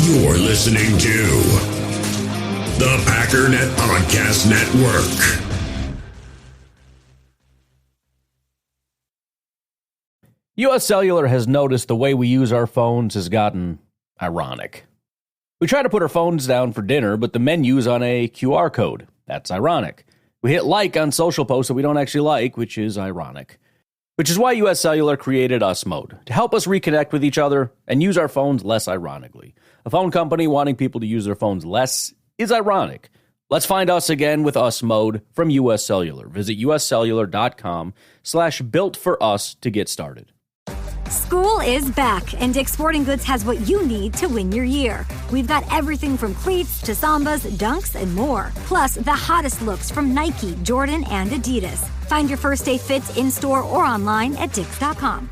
You're listening to the Packernet Podcast Network. U.S. Cellular has noticed the way we use our phones has gotten ironic. We try to put our phones down for dinner, but the menu's on a QR code. That's ironic. We hit like on social posts that we don't actually like, which is ironic. Which is why U.S. Cellular created Us Mode, to help us reconnect with each other and use our phones less ironically. A phone company wanting people to use their phones less is ironic. Let's find us again with Us Mode from U.S. Cellular. Visit uscellular.com/builtforus to get started. School is back, and Dick's Sporting Goods has what you need to win your year. We've got everything from cleats to Sambas, dunks, and more. Plus, the hottest looks from Nike, Jordan, and Adidas. Find your first day fits in-store or online at dicks.com.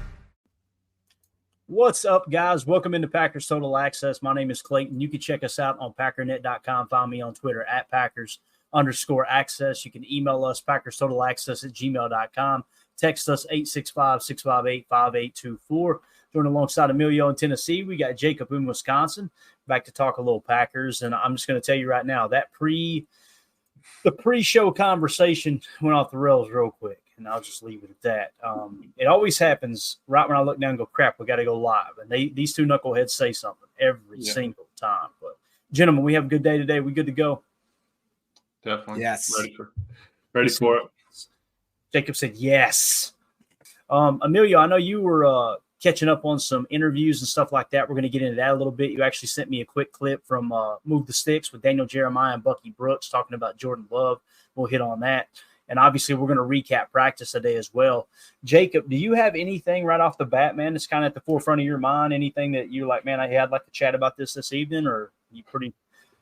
What's up, guys? Welcome into Packers Total Access. My name is Clayton. You can check us out on packernet.com. Find me on Twitter at Packers_access. You can email us, PackersTotalAccess@gmail.com. Text us 865-658-5824. Joining alongside Emilio in Tennessee, we got Jacob in Wisconsin. Back to talk a little Packers, and I'm just going to tell you right now that the pre-show conversation went off the rails real quick, and I'll just leave it at that. It always happens right when I look down and go, crap, we got to go live, and these two knuckleheads say something every single time. But gentlemen, we have a good day today. We good to go? Definitely. Yes. Ready for it. Jacob said yes. Emilio, I know you were catching up on some interviews and stuff like that. We're going to get into that a little bit. You actually sent me a quick clip from Move the Sticks with Daniel Jeremiah and Bucky Brooks talking about Jordan Love. We'll hit on that. And obviously, we're going to recap practice today as well. Jacob, do you have anything right off the bat, man, that's kind of at the forefront of your mind? Anything that you're like, man, I'd like to chat about this evening, or you pretty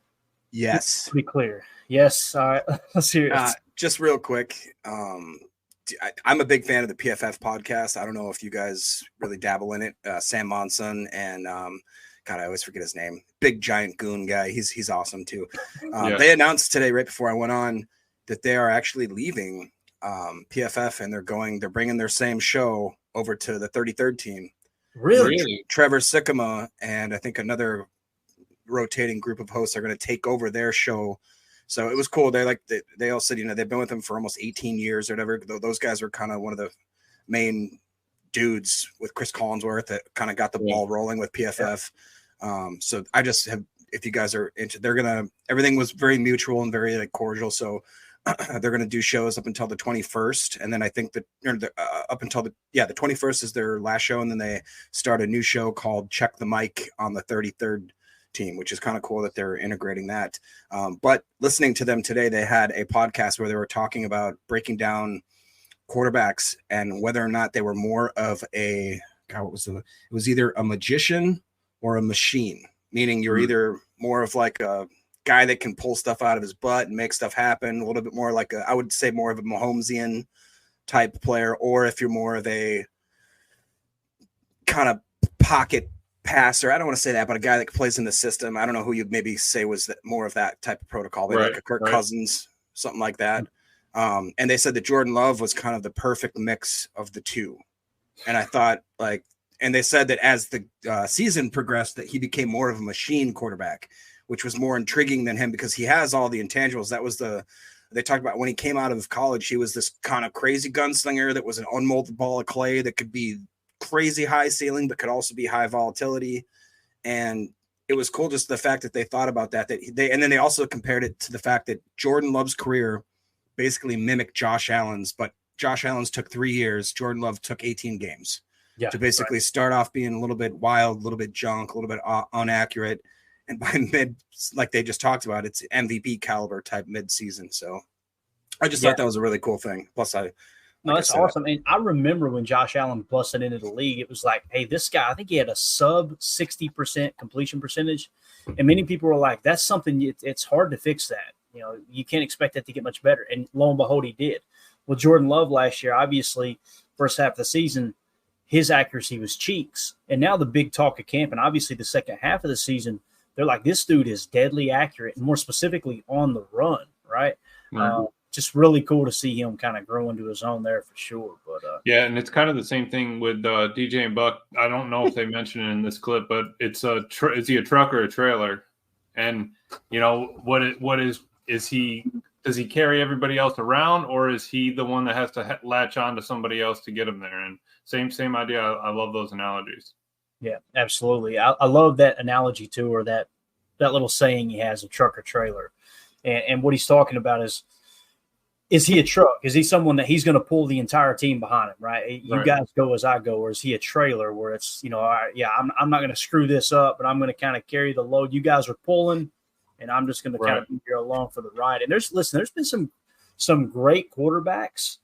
– Yes. Pretty clear. Yes. All right. Let's hear it. Just real quick. I'm a big fan of the PFF podcast. I don't know if you guys really dabble in it. Sam Monson and God, I always forget his name. Big giant goon guy. He's awesome too. They announced today, right before I went on, that they are actually leaving PFF and they're bringing their same show over to the 33rd team. Really? Trevor Sikkema and I think another rotating group of hosts are going to take over their show. So it was cool. They all said, they've been with him for almost 18 years or whatever. Those guys are kind of one of the main dudes with Chris Collinsworth that kind of got the ball rolling with PFF. So I just have, if you guys are into, everything was very mutual and very cordial. So they're going to do shows up until the 21st. And then I think up until the 21st is their last show. And then they start a new show called Check the Mic on the 33rd team, which is kind of cool that they're integrating that. But listening to them today, they had a podcast where they were talking about breaking down quarterbacks and whether or not they were more of it was either a magician or a machine, meaning you're either more of like a guy that can pull stuff out of his butt and make stuff happen, a little bit more like I would say more of a Mahomesian type player, or if you're more of a kind of pocket passer, I don't want to say that, but a guy that plays in the system. I don't know who you'd maybe say was more of that type of protocol, maybe like a Kirk Cousins, something like that. And they said that Jordan Love was kind of the perfect mix of the two. And I thought and they said that as the season progressed, that he became more of a machine quarterback, which was more intriguing than him because he has all the intangibles. That was they talked about when he came out of college, he was this kind of crazy gunslinger that was an unmolded ball of clay that could be crazy high ceiling, but could also be high volatility. And it was cool just the fact that they thought about that and then they also compared it to the fact that Jordan Love's career basically mimicked Josh Allen's, but Josh Allen's took 3 years. Jordan Love took 18 games to basically start off being a little bit wild, a little bit junk, a little bit inaccurate. And by mid, like they just talked about, it's MVP caliber type mid season. So I just thought that was a really cool thing. Plus No, that's awesome. And I remember when Josh Allen busted into the league, it was like, hey, this guy, I think he had a sub 60% completion percentage. And many people were like, that's something, it's hard to fix that. You can't expect that to get much better. And lo and behold, he did. Well, Jordan Love last year, obviously, first half of the season, his accuracy was cheeks. And now the big talk of camp, and obviously the second half of the season, they're like, this dude is deadly accurate, and more specifically on the run, right? just really cool to see him kind of grow into his own there for sure. But yeah, and it's kind of the same thing with DJ and Buck. I don't know if they mentioned it in this clip, but it's is he a truck or a trailer? And is he? Does he carry everybody else around, or is he the one that has to latch on to somebody else to get him there? And same idea. I love those analogies. Yeah, absolutely. I love that analogy too, or that little saying he has, a truck or trailer. And what he's talking about is he a truck? Is he someone that he's going to pull the entire team behind him, right? You guys go as I go, or is he a trailer where it's, I'm not going to screw this up, but I'm going to kind of carry the load. You guys are pulling, and I'm just going to kind of be here along for the ride. And there's been some great quarterbacks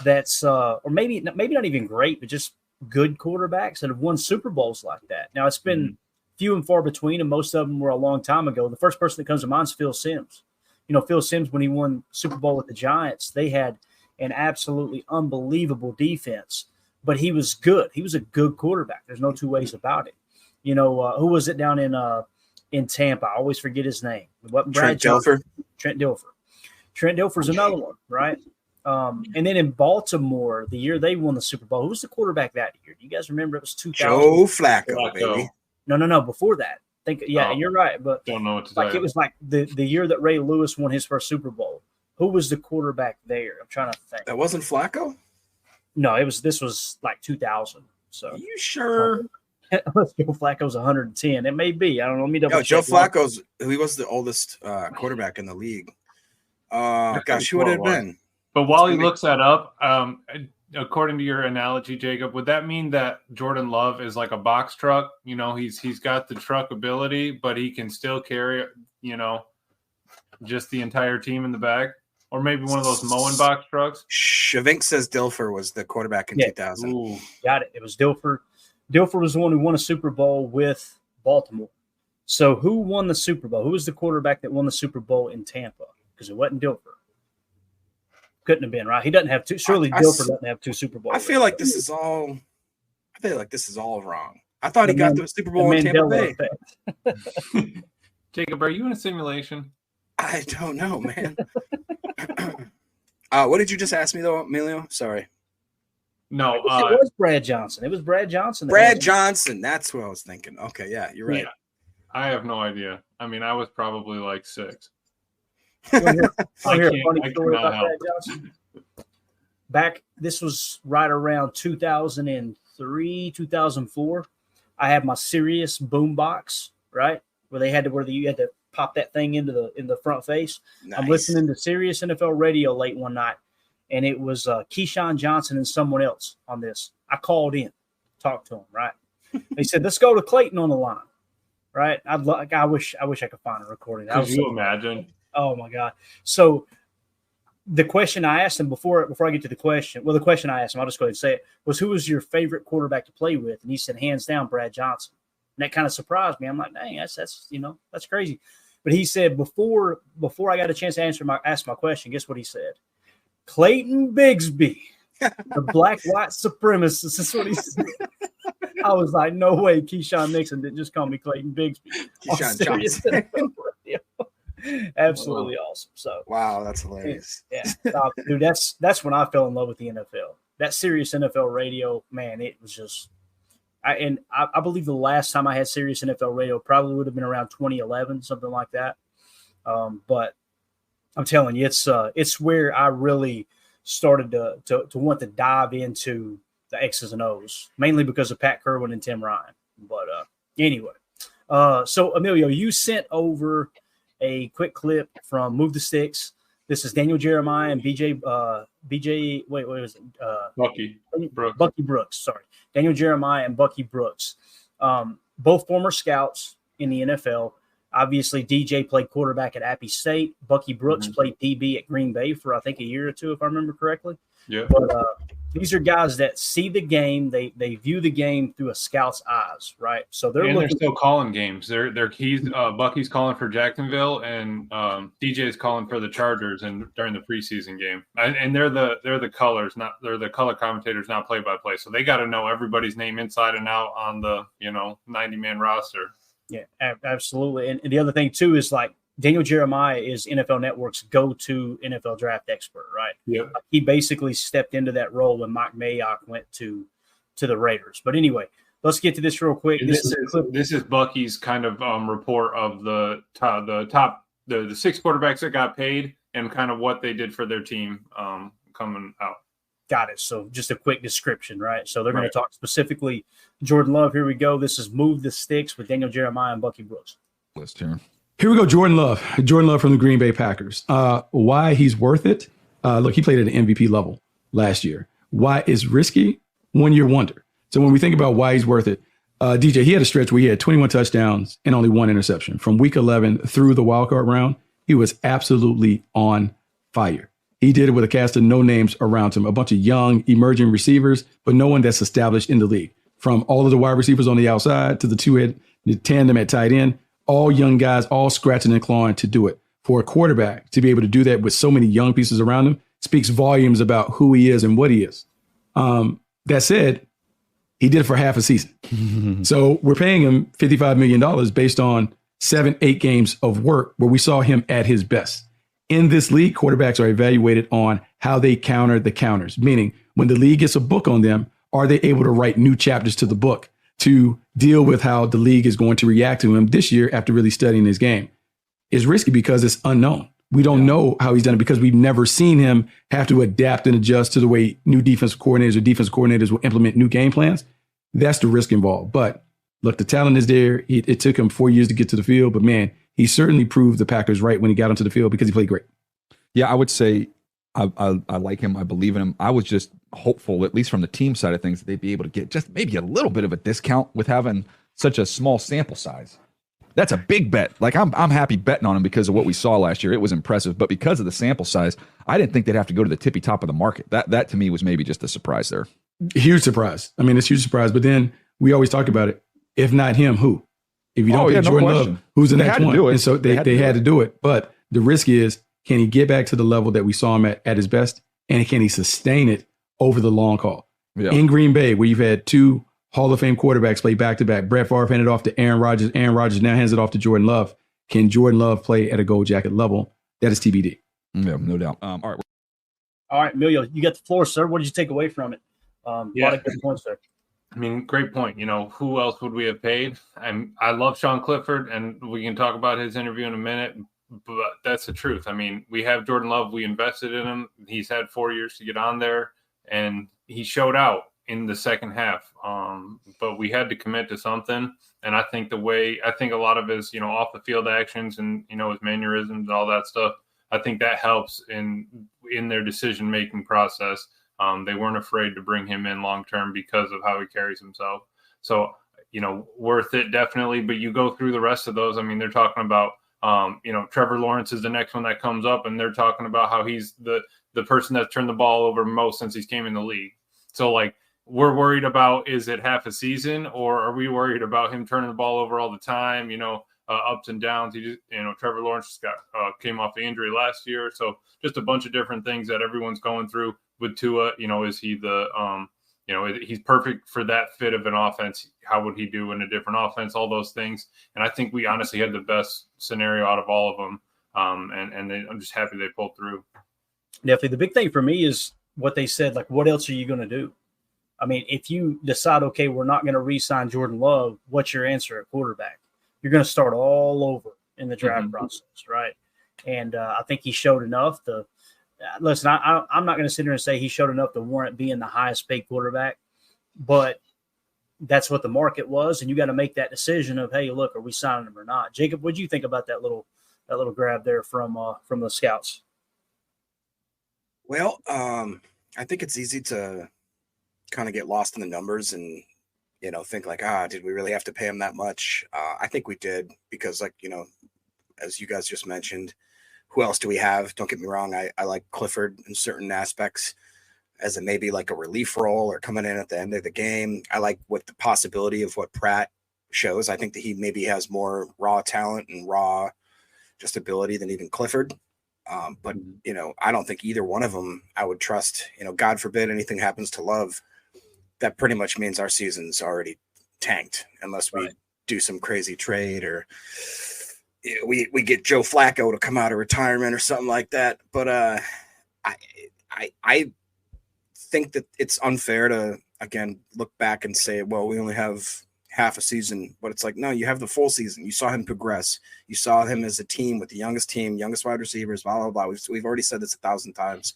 that's or maybe not even great, but just good quarterbacks that have won Super Bowls like that. Now, it's been few and far between, and most of them were a long time ago. The first person that comes to mind is Phil Simms. Phil Simms, when he won Super Bowl with the Giants, they had an absolutely unbelievable defense, but he was good. He was a good quarterback. There's no two ways about it. Who was it down in Tampa? I always forget his name. Trent Dilfer. Trent Dilfer's another one, right? And then in Baltimore, the year they won the Super Bowl, who was the quarterback that year? Do you guys remember? It was 2000. Joe Flacco, baby. No. Before that. You're right, but don't know what to say. It was like the year that Ray Lewis won his first Super Bowl. Who was the quarterback there? I'm trying to think. That wasn't Flacco? No, this was like 2000. So are you sure? Unless Joe Flacco's 110. It may be. I don't know. Let me double check. Joe Flacco's he was the oldest quarterback in the league. Who would it have been? But while he looks that up, according to your analogy, Jacob, would that mean that Jordan Love is like a box truck? He's got the truck ability, but he can still carry, just the entire team in the back? Or maybe one of those mowing box trucks? Shavink says Dilfer was the quarterback in 2000. Ooh, got it. It was Dilfer. Dilfer was the one who won a Super Bowl with Baltimore. So who won the Super Bowl? Who was the quarterback that won the Super Bowl in Tampa? Because it wasn't Dilfer. Couldn't have been, right? He doesn't have two. Surely Dilfer doesn't have two Super Bowls. I feel like this is all wrong. I thought he got the Super Bowl in Tampa Bay. Jacob, are you in a simulation? I don't know, man. What did you just ask me, though, Emilio? Sorry. No, it was Brad Johnson. It was Brad Johnson. Johnson. That's what I was thinking. Okay, yeah, you're right. Yeah. I have no idea. I mean, I was probably like 6. This was right around 2003, 2004. I had my Sirius boombox, right, where you had to pop that thing in the front face. Nice. I'm listening to Sirius NFL radio late one night, and it was Keyshawn Johnson and someone else on this. I called in, talked to him, right. He said, "Let's go to Clayton on the line." Right. I wish I could find a recording. Could you imagine? Oh my God. So the question I asked him before I get to the question, the question I asked him, I'll just go ahead and say it, was, who was your favorite quarterback to play with? And he said, hands down, Brad Johnson. And that kind of surprised me. I'm like, dang, that's crazy. But he said before I got a chance to ask my question, guess what he said? Clayton Bigsby, the black white supremacist. That's what he said. I was like, no way, Keyshawn Nixon didn't just call me Clayton Bigsby. Keyshawn Johnson. Absolutely awesome. So wow, that's hilarious. Yeah, dude, that's when I fell in love with the NFL. That Sirius NFL radio, man, it was just. I believe the last time I had Sirius NFL radio probably would have been around 2011, something like that. But I'm telling you, it's where I really started to want to dive into the X's and O's, mainly because of Pat Kerwin and Tim Ryan. But anyway, so Emilio, you sent over a quick clip from Move the Sticks. This is Daniel Jeremiah and Bucky Brooks. Sorry, Daniel Jeremiah and Bucky Brooks, both former scouts in the NFL. Obviously, DJ played quarterback at Appy State. Bucky Brooks played DB at Green Bay for, I think, a year or two, if I remember correctly. Yeah. But these are guys that see the game. They view the game through a scout's eyes, right? So they're still calling games. Bucky's calling for Jacksonville, and DJ's calling for the Chargers, and during the preseason game. And they're the colors, they're the color commentators, not play by play. So they got to know everybody's name inside and out on the 90-man roster. Yeah, absolutely. And the other thing too is, like, Daniel Jeremiah is NFL Network's go-to NFL draft expert, right? Yep. He basically stepped into that role when Mike Mayock went to the Raiders. But anyway, let's get to this real quick. This is Bucky's kind of report of the six quarterbacks that got paid and kind of what they did for their team coming out. Got it. So just a quick description, right? So they're going to talk specifically Jordan Love. Here we go. This is Move the Sticks with Daniel Jeremiah and Bucky Brooks. List here. Here we go. Jordan Love from the Green Bay Packers. Why he's worth it? Look, he played at an MVP level last year. Why it's risky? 1 year wonder. So when we think about why he's worth it, DJ, he had a stretch where he had 21 touchdowns and only 1 interception. From week 11 through the wildcard round, he was absolutely on fire. He did it with a cast of no names around him, a bunch of young, emerging receivers, but no one that's established in the league. From all of the wide receivers on the outside to the tandem at tight end, all young guys, all scratching and clawing to do it. For a quarterback to be able to do that with so many young pieces around him speaks volumes about who he is and what he is. That said, he did it for half a season. So we're paying him $55 million based on 7-8 games of work where we saw him at his best. In this league, quarterbacks are evaluated on how they counter the counters, meaning when the league gets a book on them, are they able to write new chapters to the book to deal with how the league is going to react to him this year after really studying his game? It's risky because it's unknown. We don't know how he's done it because we've never seen him have to adapt and adjust to the way new defensive coordinators will implement new game plans. That's the risk involved. But look, the talent is there. It took him 4 years to get to the field, but man, he certainly proved the Packers right when he got onto the field because he played great. Yeah, I would say I like him. I believe in him. I was just hopeful, at least from the team side of things, that they'd be able to get just maybe a little bit of a discount with having such a small sample size. That's a big bet. Like I'm happy betting on him because of what we saw last year. It was impressive, but because of the sample size, I didn't think they'd have to go to the tippy top of the market. That to me was maybe just a surprise there. Huge surprise. I mean, it's a huge surprise. But then we always talk about it. If not him, who? If you don't pay Jordan Love, who's the next one? And so they had to do it. But the risk is, can he get back to the level that we saw him at his best? And can he sustain it over the long haul? Yeah. In Green Bay, where you've had 2 Hall of Fame quarterbacks play back-to-back. Brett Favre handed off to Aaron Rodgers. Aaron Rodgers now hands it off to Jordan Love. Can Jordan Love play at a gold jacket level? That is TBD. Yeah, no doubt. All right, Emilio, you got the floor, sir. What did you take away from it? A lot of good points there. I mean, great point. You know, who else would we have paid? I love Sean Clifford, and we can talk about his interview in a minute, but that's the truth. I mean, we have Jordan Love. We invested in him. He's had 4 years to get on there, and he showed out in the second half. But we had to commit to something. And I think a lot of his, off the field actions and, his mannerisms and all that stuff, I think that helps in their decision-making process. They weren't afraid to bring him in long-term because of how he carries himself. So, worth it definitely. But you go through the rest of those. I mean, they're talking about, Trevor Lawrence is the next one that comes up, and they're talking about how he's the person that's turned the ball over most since he came in the league. So, we're worried about, is it half a season, or are we worried about him turning the ball over all the time, ups and downs? He just, Trevor Lawrence just came off the injury last year. So just a bunch of different things that everyone's going through with Tua. Is he he's perfect for that fit of an offense. How would he do in a different offense? All those things. And I think we honestly had the best scenario out of all of them. I'm just happy they pulled through. Definitely. The big thing for me is what they said, what else are you going to do? I mean, if you decide, okay, we're not going to re-sign Jordan Love, what's your answer at quarterback? You're going to start all over in the draft process, right? And I think he showed enough to listen. I'm not going to sit here and say he showed enough to warrant being the highest paid quarterback, but that's what the market was, and you got to make that decision of, hey, look, are we signing him or not? Jacob, what do you think about that little grab there from the scouts? Well, I think it's easy to kind of get lost in the numbers and, think did we really have to pay him that much? I think we did because as you guys just mentioned, who else do we have? Don't get me wrong. I like Clifford in certain aspects as a maybe a relief role or coming in at the end of the game. I like what the possibility of what Pratt shows. I think that he maybe has more raw talent and raw just ability than even Clifford. But I don't think either one of them I would trust. God forbid anything happens to Love. That pretty much means our season's already tanked unless we do some crazy trade or we get Joe Flacco to come out of retirement or something like that. But I think that it's unfair to, again, look back and say, well, we only have half a season. But it's like, no, you have the full season. You saw him progress. You saw him as a team with the youngest wide receivers, blah, blah, blah. We've already said this 1,000 times.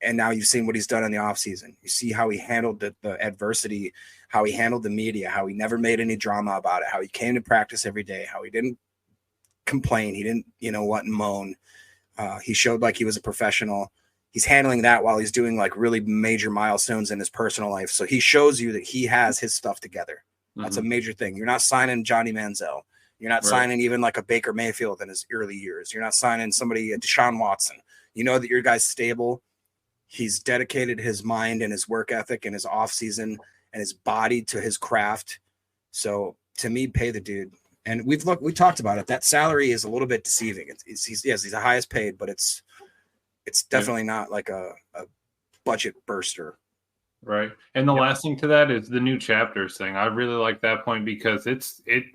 And now you've seen what he's done in the offseason. You see how he handled the adversity, how he handled the media, how he never made any drama about it, how he came to practice every day, how he didn't complain. He didn't, moan. He showed like he was a professional. He's handling that while he's doing like really major milestones in his personal life. So he shows you that he has his stuff together. That's a major thing. You're not signing Johnny Manziel. You're not signing even like a Baker Mayfield in his early years. You're not signing somebody, a Deshaun Watson. You know that your guy's stable. He's dedicated his mind and his work ethic and his off season and his body to his craft. So to me, pay the dude. And we talked about it. That salary is a little bit deceiving. He's the highest paid, but it's definitely not like a budget burster. Right. And the last thing to that is the new chapters thing. I really like that point because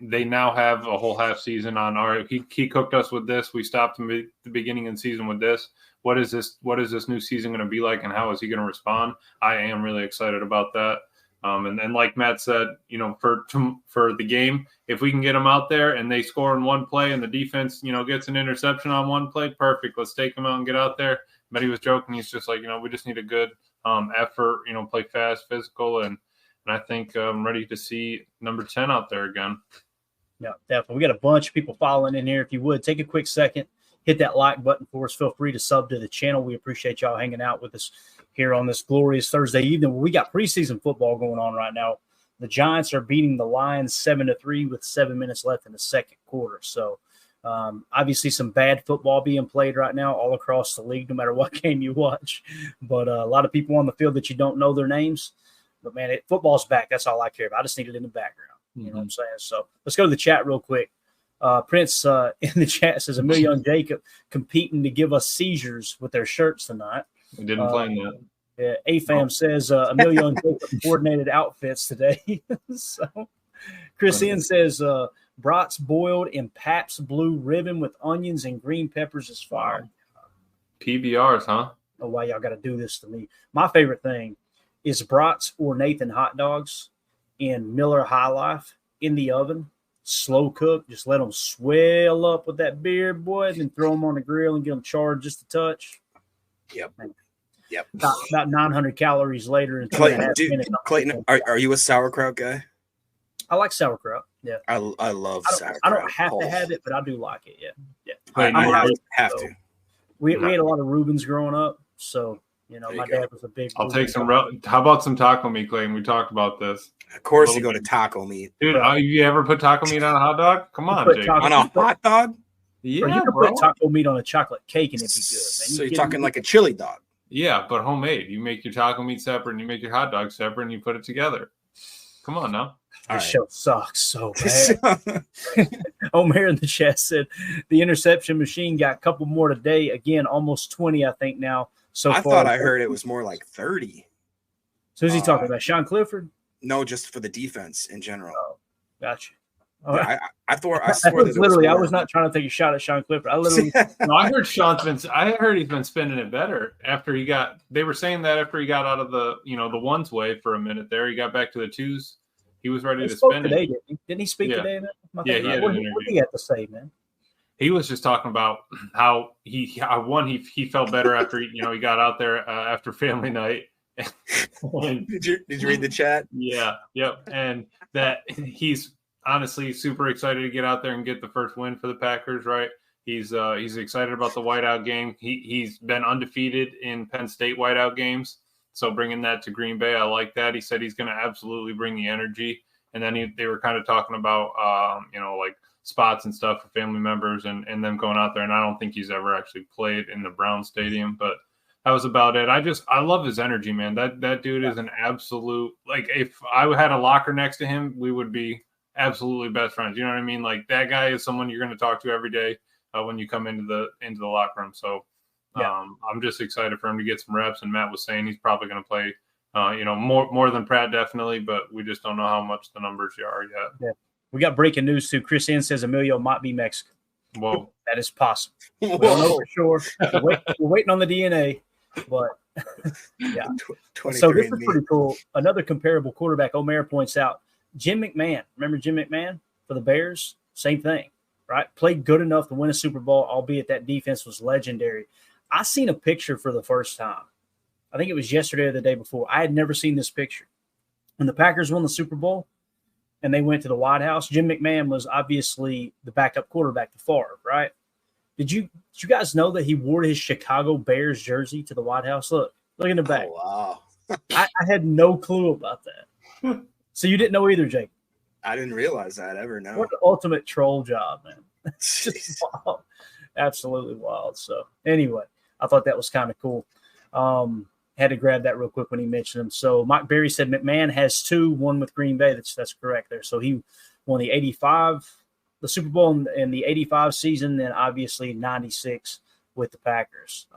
they now have a whole half season on, all right, he cooked us with this. We stopped the beginning of the season with this. What is this new season going to be like, and how is he going to respond? I am really excited about that. And like Matt said, for the game, if we can get them out there and they score in one play and the defense, gets an interception on one play, perfect. Let's take them out and get out there. But he was joking. He's just like, we just need a good effort, play fast, physical. And I think I'm ready to see number 10 out there again. Yeah, definitely. We got a bunch of people following in here. If you would, take a quick second, hit that like button for us. Feel free to sub to the channel. We appreciate y'all hanging out with us here on this glorious Thursday evening. We got preseason football going on right now. The Giants are beating the Lions 7-3 with 7 minutes left in the second quarter. So obviously some bad football being played right now all across the league, no matter what game you watch. But a lot of people on the field that you don't know their names. But, man, football's back. That's all I care about. I just need it in the background. You know what I'm saying? So let's go to the chat real quick. Prince in the chat says, Amelia and Jacob competing to give us seizures with their shirts tonight. We didn't plan that. Yeah, AFAM says Amelia and Jacob coordinated outfits today. So Chris Ian says brats boiled in Pabst Blue Ribbon with onions and green peppers is fire. PBRs, huh? Oh, why y'all got to do this to me? My favorite thing is brats or Nathan hot dogs in Miller High Life in the oven. Slow cook, just let them swell up with that beer, boy, and then throw them on the grill and get them charred just a touch. Yep. About 900 calories later. In Clayton, are you a sauerkraut guy? I like sauerkraut. Yeah, I love sauerkraut. I don't have to have it, but I do like it. Yeah. I have to. We had a lot of Reubens growing up, so my dad was a big. I'll take some. How about some taco meat, Clayton? We talked about this. Of course, you go to taco meat, dude. Have you ever put taco meat on a hot dog? Come on, Jake. On a hot dog? Yeah, you can put taco meat on a chocolate cake and it'd be good, man. So you're talking like a chili dog? Yeah, but homemade. You make your taco meat separate and you make your hot dog separate and you put it together. Come on now. This show sucks so bad. Omer in the chat said the interception machine got a couple more today. Again, almost 20, I think now. So I thought I heard it was more like 30. So who's he talking about? Sean Clifford? No, just for the defense in general. Oh, gotcha. Yeah, I swore that literally. I was not trying to take a shot at Sean Clifford. I literally. I heard he's been spending it better after he got. They were saying that after he got out of the the ones way for a minute there, he got back to the twos. He was ready to spend today, it. Didn't he speak today? Yeah, he had what did he have to say, man? He was just talking about how he felt better after he got out there after family night. Did you read the chat? Yeah, yep, and that he's honestly super excited to get out there and get the first win for the Packers. Right? He's excited about the whiteout game. He's been undefeated in Penn State whiteout games, so bringing that to Green Bay, I like that. He said he's going to absolutely bring the energy, and then they were kind of talking about like spots and stuff for family members and them going out there. And I don't think he's ever actually played in the Brown Stadium, but that was about it. I love his energy, man. That dude is an absolute, like, if I had a locker next to him, we would be absolutely best friends. You know what I mean? Like, that guy is someone you're going to talk to every day when you come into the locker room. So I'm just excited for him to get some reps. And Matt was saying he's probably going to play, more than Pratt, definitely, but we just don't know how much the numbers are yet. Yeah. We got breaking news too. Chris N says Emilio might be Mexican. Whoa. That is possible. We don't know for sure. We're waiting on the DNA, but yeah. So this is pretty cool. Another comparable quarterback, Omer points out, Jim McMahon. Remember Jim McMahon for the Bears? Same thing, right? Played good enough to win a Super Bowl, albeit that defense was legendary. I seen a picture for the first time. I think it was yesterday or the day before. I had never seen this picture. When the Packers won the Super Bowl and they went to the White House, Jim McMahon was obviously the backup quarterback to Favre, right? Did you guys know that he wore his Chicago Bears jersey to the White House? Look in the back. Oh, wow. I had no clue about that. So you didn't know either, Jake? I didn't realize that ever. No. What an ultimate troll job, man. It's just wild. Absolutely wild. So anyway, I thought that was kind of cool. Had to grab that real quick when he mentioned him. So Mike Berry said McMahon has 2, one with Green Bay. That's correct there. So he won the Super Bowl in the 85 season, and obviously 96 with the Packers.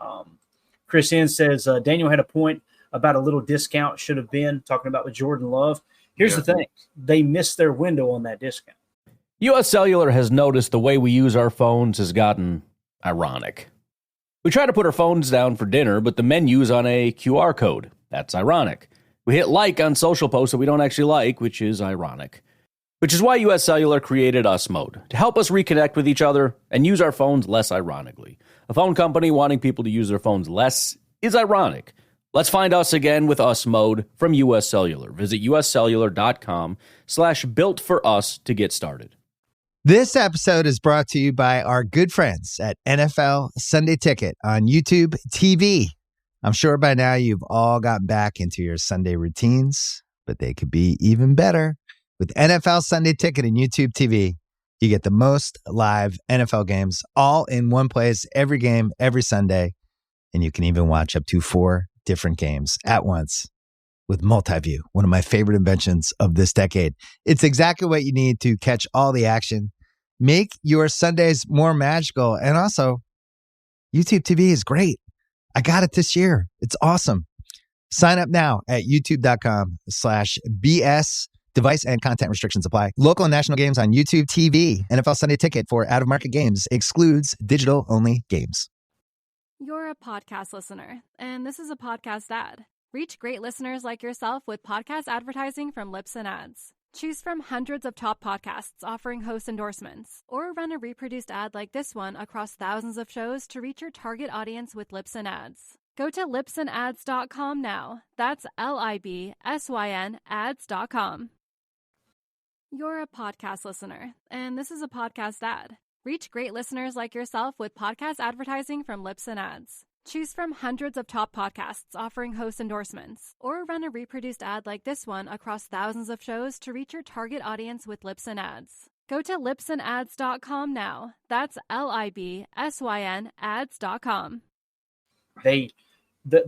Chris N says Daniel had a point about a little discount should have been, talking about with Jordan Love. Here's the thing. They missed their window on that discount. U.S. Cellular has noticed the way we use our phones has gotten ironic. We try to put our phones down for dinner, but the menu's on a QR code. That's ironic. We hit like on social posts that we don't actually like, which is ironic. Which is why U.S. Cellular created Us Mode, to help us reconnect with each other and use our phones less ironically. A phone company wanting people to use their phones less is ironic. Let's find us again with Us Mode from U.S. Cellular. Visit uscellular.com/built-for-us to get started. This episode is brought to you by our good friends at NFL Sunday Ticket on YouTube TV. I'm sure by now you've all gotten back into your Sunday routines, but they could be even better. With NFL Sunday Ticket and YouTube TV, you get the most live NFL games all in one place, every game, every Sunday. And you can even watch up to 4 different games at once with Multiview, one of my favorite inventions of this decade. It's exactly what you need to catch all the action. Make your Sundays more magical. And also, YouTube TV is great. I got it this year. It's awesome. Sign up now at youtube.com/BS. Device and content restrictions apply. Local and national games on YouTube TV. NFL Sunday Ticket for out-of-market games excludes digital-only games. You're a podcast listener, and this is a podcast ad. Reach great listeners like yourself with podcast advertising from Lips and Ads. Choose from hundreds of top podcasts offering host endorsements, or run a reproduced ad like this one across thousands of shows to reach your target audience with Lips and Ads. Go to lipsandads.com now. That's LIBSYN ads.com. You're a podcast listener, and this is a podcast ad. Reach great listeners like yourself with podcast advertising from Lips and Ads. Choose from hundreds of top podcasts offering host endorsements, or run a reproduced ad like this one across thousands of shows to reach your target audience with Lips and Ads. Go to lipsandads.com now. That's LIBSYN ads.com. The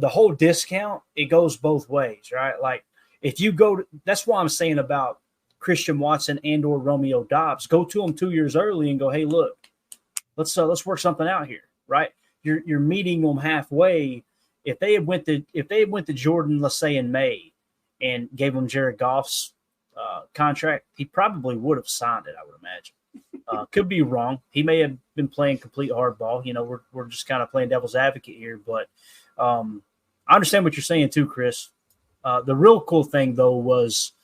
whole discount, it goes both ways, right? Like if you go to, that's why I'm saying about Christian Watson and or Romeo Doubs, go to them 2 years early and go, hey, look, let's work something out here, right? You're meeting them halfway. If they had went to Jordan, let's say in May, and gave him Jared Goff's contract, he probably would have signed it. I would imagine. Could be wrong. He may have been playing complete hardball. You know, we're just kind of playing devil's advocate here, but I understand what you're saying too, Chris. The real cool thing though was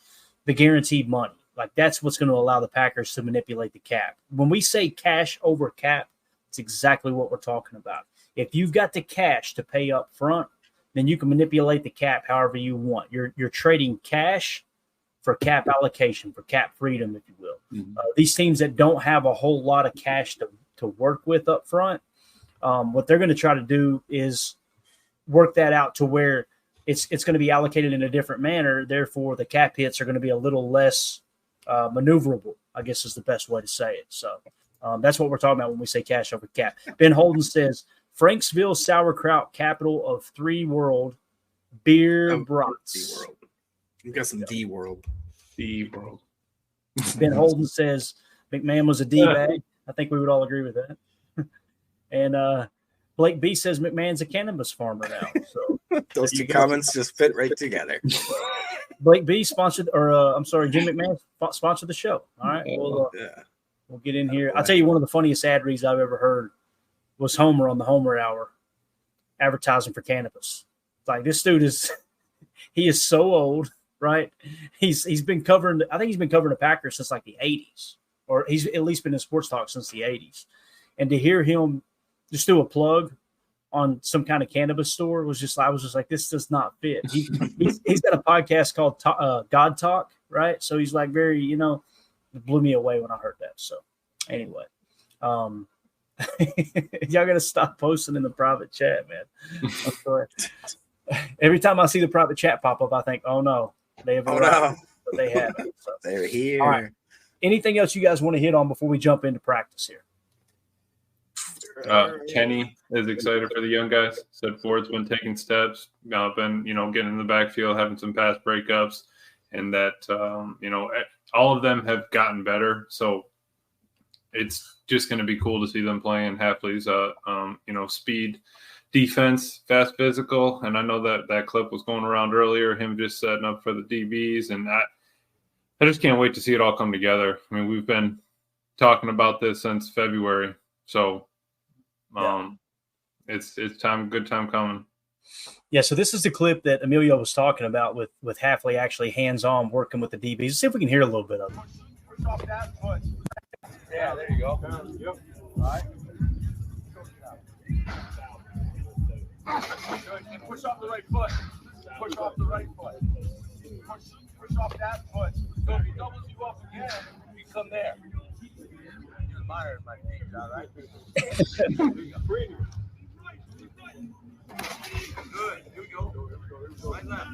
the guaranteed money. Like that's what's going to allow the Packers to manipulate the cap. When we say cash over cap, it's exactly what we're talking about. If you've got the cash to pay up front, then you can manipulate the cap however you want. You're trading cash for cap allocation, for cap freedom, if you will. Mm-hmm. These teams that don't have a whole lot of cash to work with up front, what they're going to try to do is work that out to where it's going to be allocated in a different manner. Therefore, the cap hits are going to be a little less maneuverable, I guess is the best way to say it. So that's what we're talking about when we say cash over cap. Ben Holden says, Franksville sauerkraut, capital of 3 world beer brats. D-World. You got some D-World. D-World. Ben Holden says McMahon was a D-bag. I think we would all agree with that. And Blake B says McMahon's a cannabis farmer now. So those two comments just fit right together. Blake B sponsored, or I'm sorry, Jim McMahon sponsored the show. All right, we'll get in here. I'll tell you, one of the funniest ad reads I've ever heard was Homer on the Homer Hour advertising for cannabis. It's like, this dude he is so old, right? He's been covering, I think he's been covering the Packers since like the 80s, or he's at least been in sports talk since the 80s. And to hear him just do a plug on some kind of cannabis store was just, I was just like, this does not fit. He's got a podcast called God Talk, right? So he's like very, it blew me away when I heard that. So anyway, y'all got to stop posting in the private chat, man. I'm sorry. Every time I see the private chat pop up, I think, oh no, they have arrived, but they haven't. So. They're here. All right. Anything else you guys want to hit on before we jump into practice here? Kenny is excited for the young guys. Said Ford's been taking steps, been getting in the backfield, having some pass breakups, and that all of them have gotten better. So it's just going to be cool to see them playing Hafley's speed defense, fast physical. And I know that clip was going around earlier, him just setting up for the DBs, and I just can't wait to see it all come together. I mean, we've been talking about this since February, so. It's time, good time coming. Yeah, so this is the clip that Emilio was talking about with Hafley actually hands-on working with the DBs. Let's see if we can hear a little bit of it. Yeah, there you go. Yep. All right. Good. And push off the right foot. Push off the right foot. Push off that foot. So if he doubles you up again, you come there. You admire my feet, all right? Good. Here we go. Right left.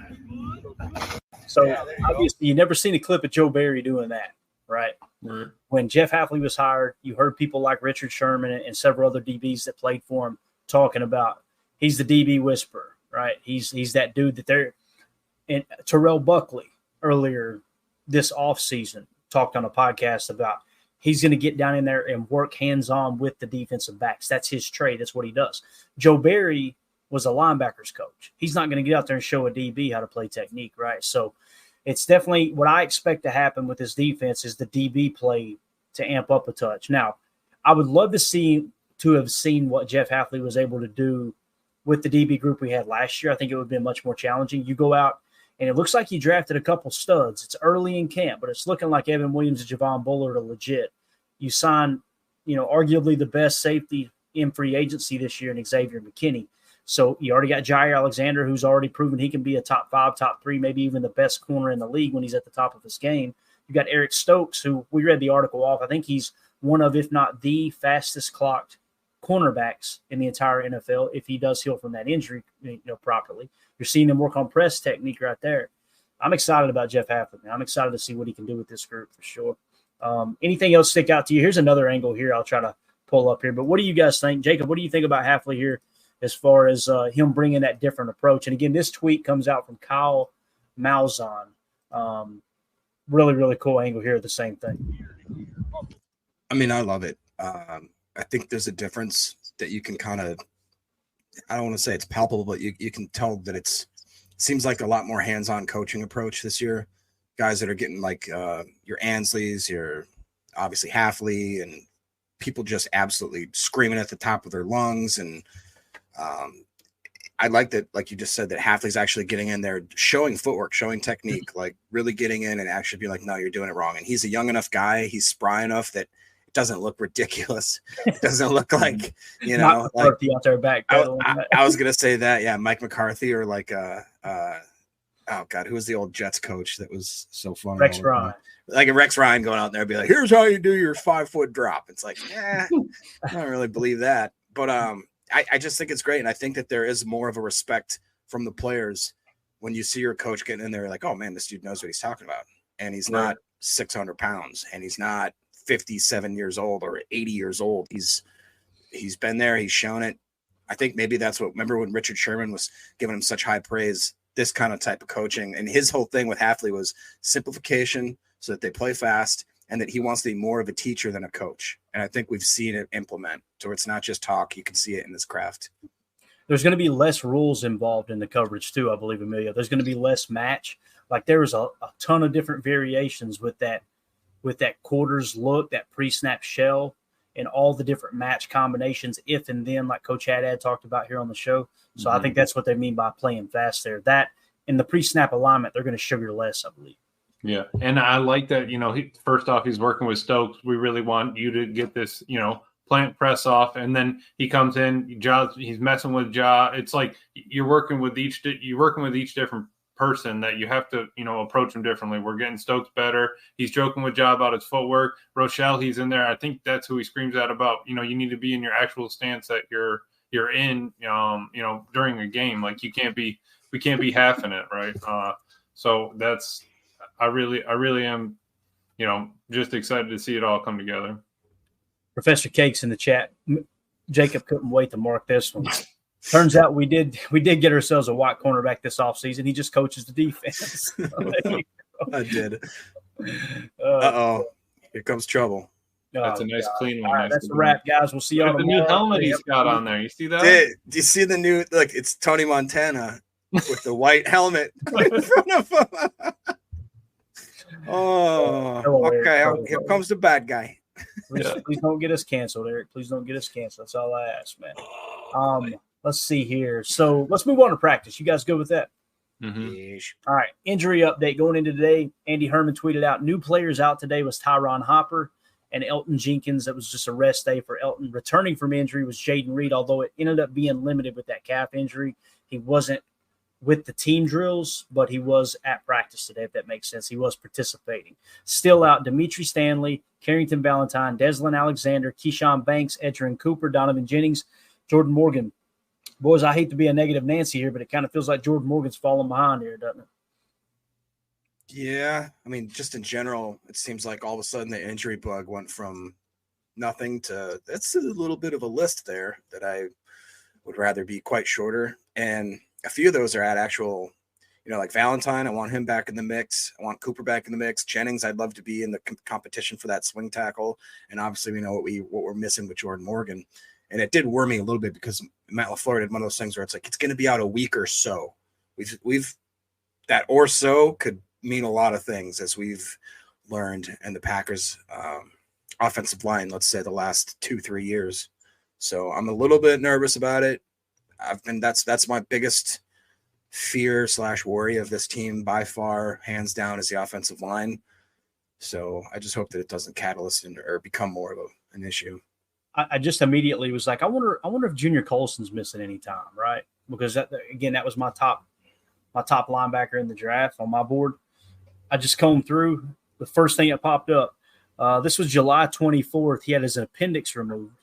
So obviously, you never seen a clip of Joe Barry doing that, right? Right. When Jeff Hafley was hired, you heard people like Richard Sherman and several other DBs that played for him talking about he's the DB whisperer, right? He's that dude that they're – and Terrell Buckley earlier this offseason talked on a podcast about he's going to get down in there and work hands-on with the defensive backs. That's his trade. That's what he does. Joe Barry was a linebackers coach. He's not going to get out there and show a DB how to play technique, right? So it's definitely what I expect to happen with this defense is the DB play to amp up a touch. Now, I would love to have seen what Jeff Hafley was able to do with the DB group we had last year. I think it would have been much more challenging. You go out, and it looks like he drafted a couple studs. It's early in camp, but it's looking like Evan Williams and Javon Bullard are legit. You sign, arguably the best safety in free agency this year in Xavier McKinney. So you already got Jair Alexander, who's already proven he can be a top 5, top 3, maybe even the best corner in the league when he's at the top of his game. You got Eric Stokes, who we read the article off. I think he's one of, if not the fastest clocked cornerbacks in the entire NFL if he does heal from that injury properly. You're seeing him work on press technique right there. I'm excited about Jeff Hafley. I'm excited to see what he can do with this group for sure. Anything else stick out to you? Here's another angle here I'll try to pull up here. But what do you guys think? Jacob, what do you think about Hafley here as far as him bringing that different approach? And again, this tweet comes out from Kyle Malzahn. Really, really cool angle here, the same thing. I mean, I love it. I think there's a difference that you can kind of, I don't want to say it's palpable, but you can tell that seems like a lot more hands-on coaching approach this year. Guys that are getting like your Ansleys, your obviously Hafley, and people just absolutely screaming at the top of their lungs. And I like that, like you just said, that Hafley's actually getting in there, showing footwork, showing technique, like really getting in and actually being like, no, you're doing it wrong. And he's a young enough guy. He's spry enough that it doesn't look ridiculous. It doesn't look like, Mike McCarthy out there back. I was going to say that. Yeah. Mike McCarthy or like, oh God, who was the old Jets coach that was so funny? Rex Ryan. Like a Rex Ryan going out there and be like, here's how you do your 5-foot drop. It's like, I don't really believe that. But I just think it's great. And I think that there is more of a respect from the players when you see your coach getting in there, like, oh man, this dude knows what he's talking about. And he's not 600 pounds and he's not 57 years old or 80 years old. He's been there. He's shown it. I think maybe that's what, remember when Richard Sherman was giving him such high praise, this kind of type of coaching. And his whole thing with Hafley was simplification so that they play fast and that he wants to be more of a teacher than a coach. And I think we've seen it implement. So it's not just talk. You can see it in this craft. There's going to be less rules involved in the coverage too, I believe, Amelia. There's going to be less match. Like there was a ton of different variations with that quarters look, that pre-snap shell, and all the different match combinations, if and then, like Coach Haddad talked about here on the show. So I think that's what they mean by playing fast there. That in the pre-snap alignment, they're going to sugar less, I believe. Yeah, and I like that, first off, he's working with Stokes. We really want you to get this, plant press off, and then he comes in, he's messing with Ja. It's like you're working with each different person that you have to, approach him differently. We're getting Stokes better. He's joking with Ja about his footwork. Rochelle, he's in there. I think that's who he screams at about, you need to be in your actual stance that you're in, during a game. Like we can't be halving it, right? So that's, I really am, just excited to see it all come together. Professor Cakes in the chat. Jacob couldn't wait to mark this one. Turns out we did get ourselves a white cornerback this offseason. He just coaches the defense. I did. Uh-oh. Here comes trouble. That's a nice clean one. All right, that's a wrap, guys. We'll see y'all tomorrow. The new helmet he's got on there. You see that? Do you see the new? Look, it's Tony Montana with the white helmet in front of him. Oh, okay. Here comes the bad guy. Please don't get us canceled, Eric. Please don't get us canceled. That's all I ask, man. Let's see here. So let's move on to practice. You guys good with that? Mm-hmm. All right. Injury update going into today. Andy Herman tweeted out new players out today was Tyron Hopper and Elton Jenkins. That was just a rest day for Elton. Returning from injury was Jaden Reed, although it ended up being limited with that calf injury. He wasn't with the team drills, but he was at practice today, if that makes sense. He was participating. Still out, Dimitri Stanley, Carrington Valentine, Deslin Alexander, Keyshawn Banks, Edgerrin Cooper, Donovan Jennings, Jordan Morgan. Boys, I hate to be a negative Nancy here, but it kind of feels like Jordan Morgan's falling behind here, doesn't it? Yeah. I mean, just in general, it seems like all of a sudden the injury bug went from nothing to – that's a little bit of a list there that I would rather be quite shorter. And a few of those are at actual, like Valentine. I want him back in the mix. I want Cooper back in the mix. Jennings, I'd love to be in the competition for that swing tackle. And obviously, we know what we're missing with Jordan Morgan. And it did worry me a little bit because Matt LaFleur did one of those things where it's like it's going to be out a week or so. We've that or so could mean a lot of things, as we've learned in the Packers offensive line. Let's say the last 2-3 years. So I'm a little bit nervous about it. That's my biggest fear / worry of this team by far, hands down, is the offensive line. So I just hope that it doesn't catalyst or become more of an issue. I just immediately was like, I wonder if Junior Colson's missing any time, right? Because that was my top linebacker in the draft on my board. I just combed through. The first thing that popped up, this was July 24th. He had his appendix removed.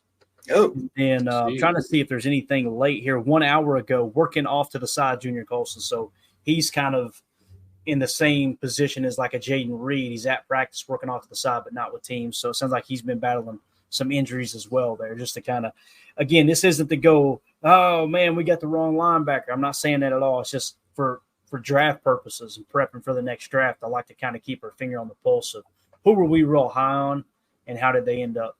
Oh, and trying to see if there's anything late here. 1 hour ago, working off to the side, Junior Colson. So he's kind of in the same position as like a Jaden Reed. He's at practice working off to the side, but not with teams. So it sounds like he's been battling some injuries as well there, just to kind of, again, this isn't to go, oh man, we got the wrong linebacker. I'm not saying that at all. It's just for draft purposes and prepping for the next draft. I like to kind of keep our finger on the pulse of who were we real high on and how did they end up,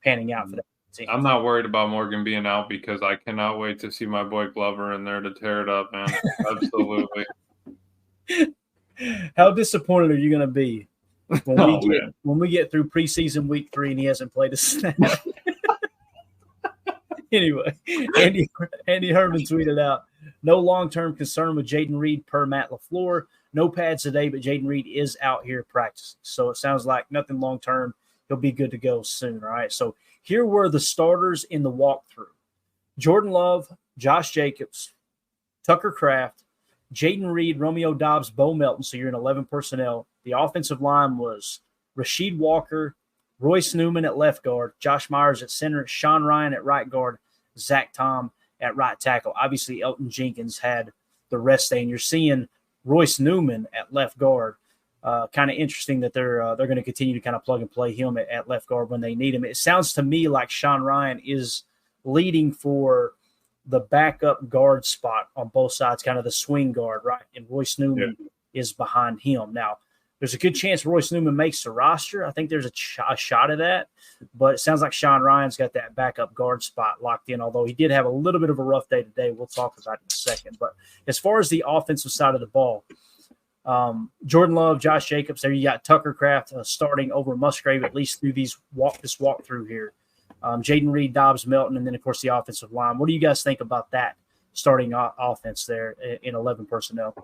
panning out for that team. I'm not worried about Morgan being out because I cannot wait to see my boy Glover in there to tear it up, man. Absolutely. How disappointed are you going to be when we get through preseason week 3 and he hasn't played a snap? Anyway, Andy Herman tweeted out, no long-term concern with Jaden Reed per Matt LaFleur. No pads today, but Jaden Reed is out here practicing. So it sounds like nothing long-term. He'll be good to go soon, all right? So here were the starters in the walkthrough. Jordan Love, Josh Jacobs, Tucker Kraft, Jaden Reed, Romeo Dobbs, Bo Melton. So you're in 11 personnel. The offensive line was Rasheed Walker, Royce Newman at left guard, Josh Myers at center, Sean Ryan at right guard, Zach Tom at right tackle. Obviously, Elton Jenkins had the rest day, and you're seeing Royce Newman at left guard. Kind of interesting that they're going to continue to kind of plug and play him at left guard when they need him. It sounds to me like Sean Ryan is leading for the backup guard spot on both sides, kind of the swing guard, right? And Royce Newman is behind him. Now, there's a good chance Royce Newman makes the roster. I think there's a shot of that. But it sounds like Sean Ryan's got that backup guard spot locked in, although he did have a little bit of a rough day today. We'll talk about it in a second. But as far as the offensive side of the ball, Jordan Love, Josh Jacobs. There you got Tucker Kraft starting over Musgrave at least through this walkthrough here. Jaden Reed, Dobbs, Melton, and then of course the offensive line. What do you guys think about that starting offense there in 11 personnel?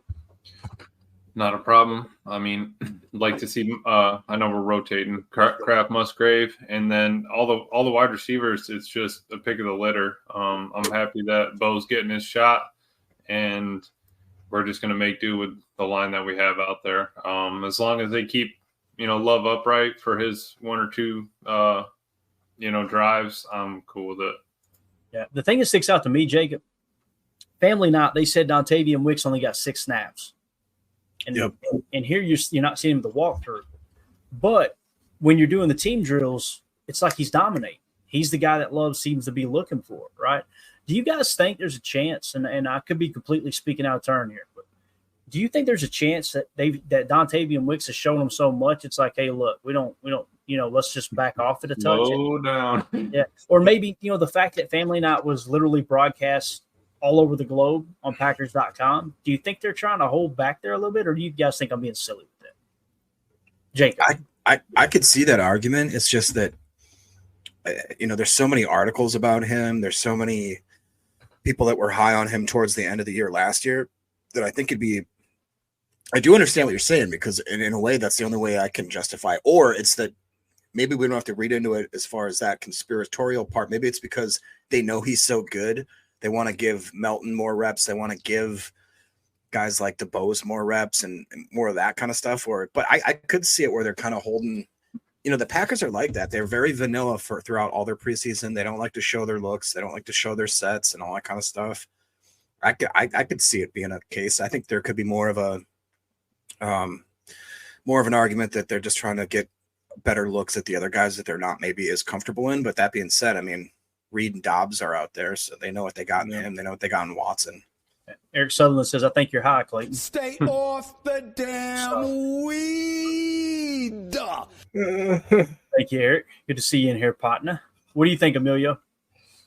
Not a problem. I mean, like to see. I know we're rotating Kraft, Musgrave, and then all the wide receivers. It's just a pick of the litter. I'm happy that Bo's getting his shot, and we're just going to make do with the line that we have out there. As long as they keep, Love upright for his one or two, drives, I'm cool with it. Yeah, the thing that sticks out to me, Jacob, Family Night, they said Dontavian Wicks only got 6 snaps. And, and here you're not seeing him the walkthrough. But when you're doing the team drills, it's like he's dominating. He's the guy that Love seems to be looking for, right? Do you guys think there's a chance, and I could be completely speaking out of turn here, but do you think there's a chance that Dontavian Wicks has shown them so much, it's like, hey, look, we don't, let's just back off at a touch. Slow down. Yeah. Or maybe, the fact that Family Night was literally broadcast all over the globe on Packers.com. Do you think they're trying to hold back there a little bit, or do you guys think I'm being silly with that? Jacob. I could see that argument. It's just that, there's so many articles about him. There's so many people that were high on him towards the end of the year last year that I think I do understand what you're saying, because in a way, that's the only way I can justify. Or it's that maybe we don't have to read into it as far as that conspiratorial part. Maybe it's because they know he's so good. They want to give Melton more reps. They want to give guys like DeBose more reps and more of that kind of stuff. But I could see it where they're kind of holding, the Packers are like that. They're very vanilla throughout all their preseason. They don't like to show their looks. They don't like to show their sets and all that kind of stuff. I could see it being a case. I think there could be more of an argument that they're just trying to get better looks at the other guys that they're not maybe as comfortable in. But that being said, I mean, Reed and Dobbs are out there, so they know what they got in him. They know what they got in Watson. Eric Sutherland says, I think you're high, Clayton. Stay off the damn weed. Thank you, Eric. Good to see you in here, partner. What do you think, Emilio?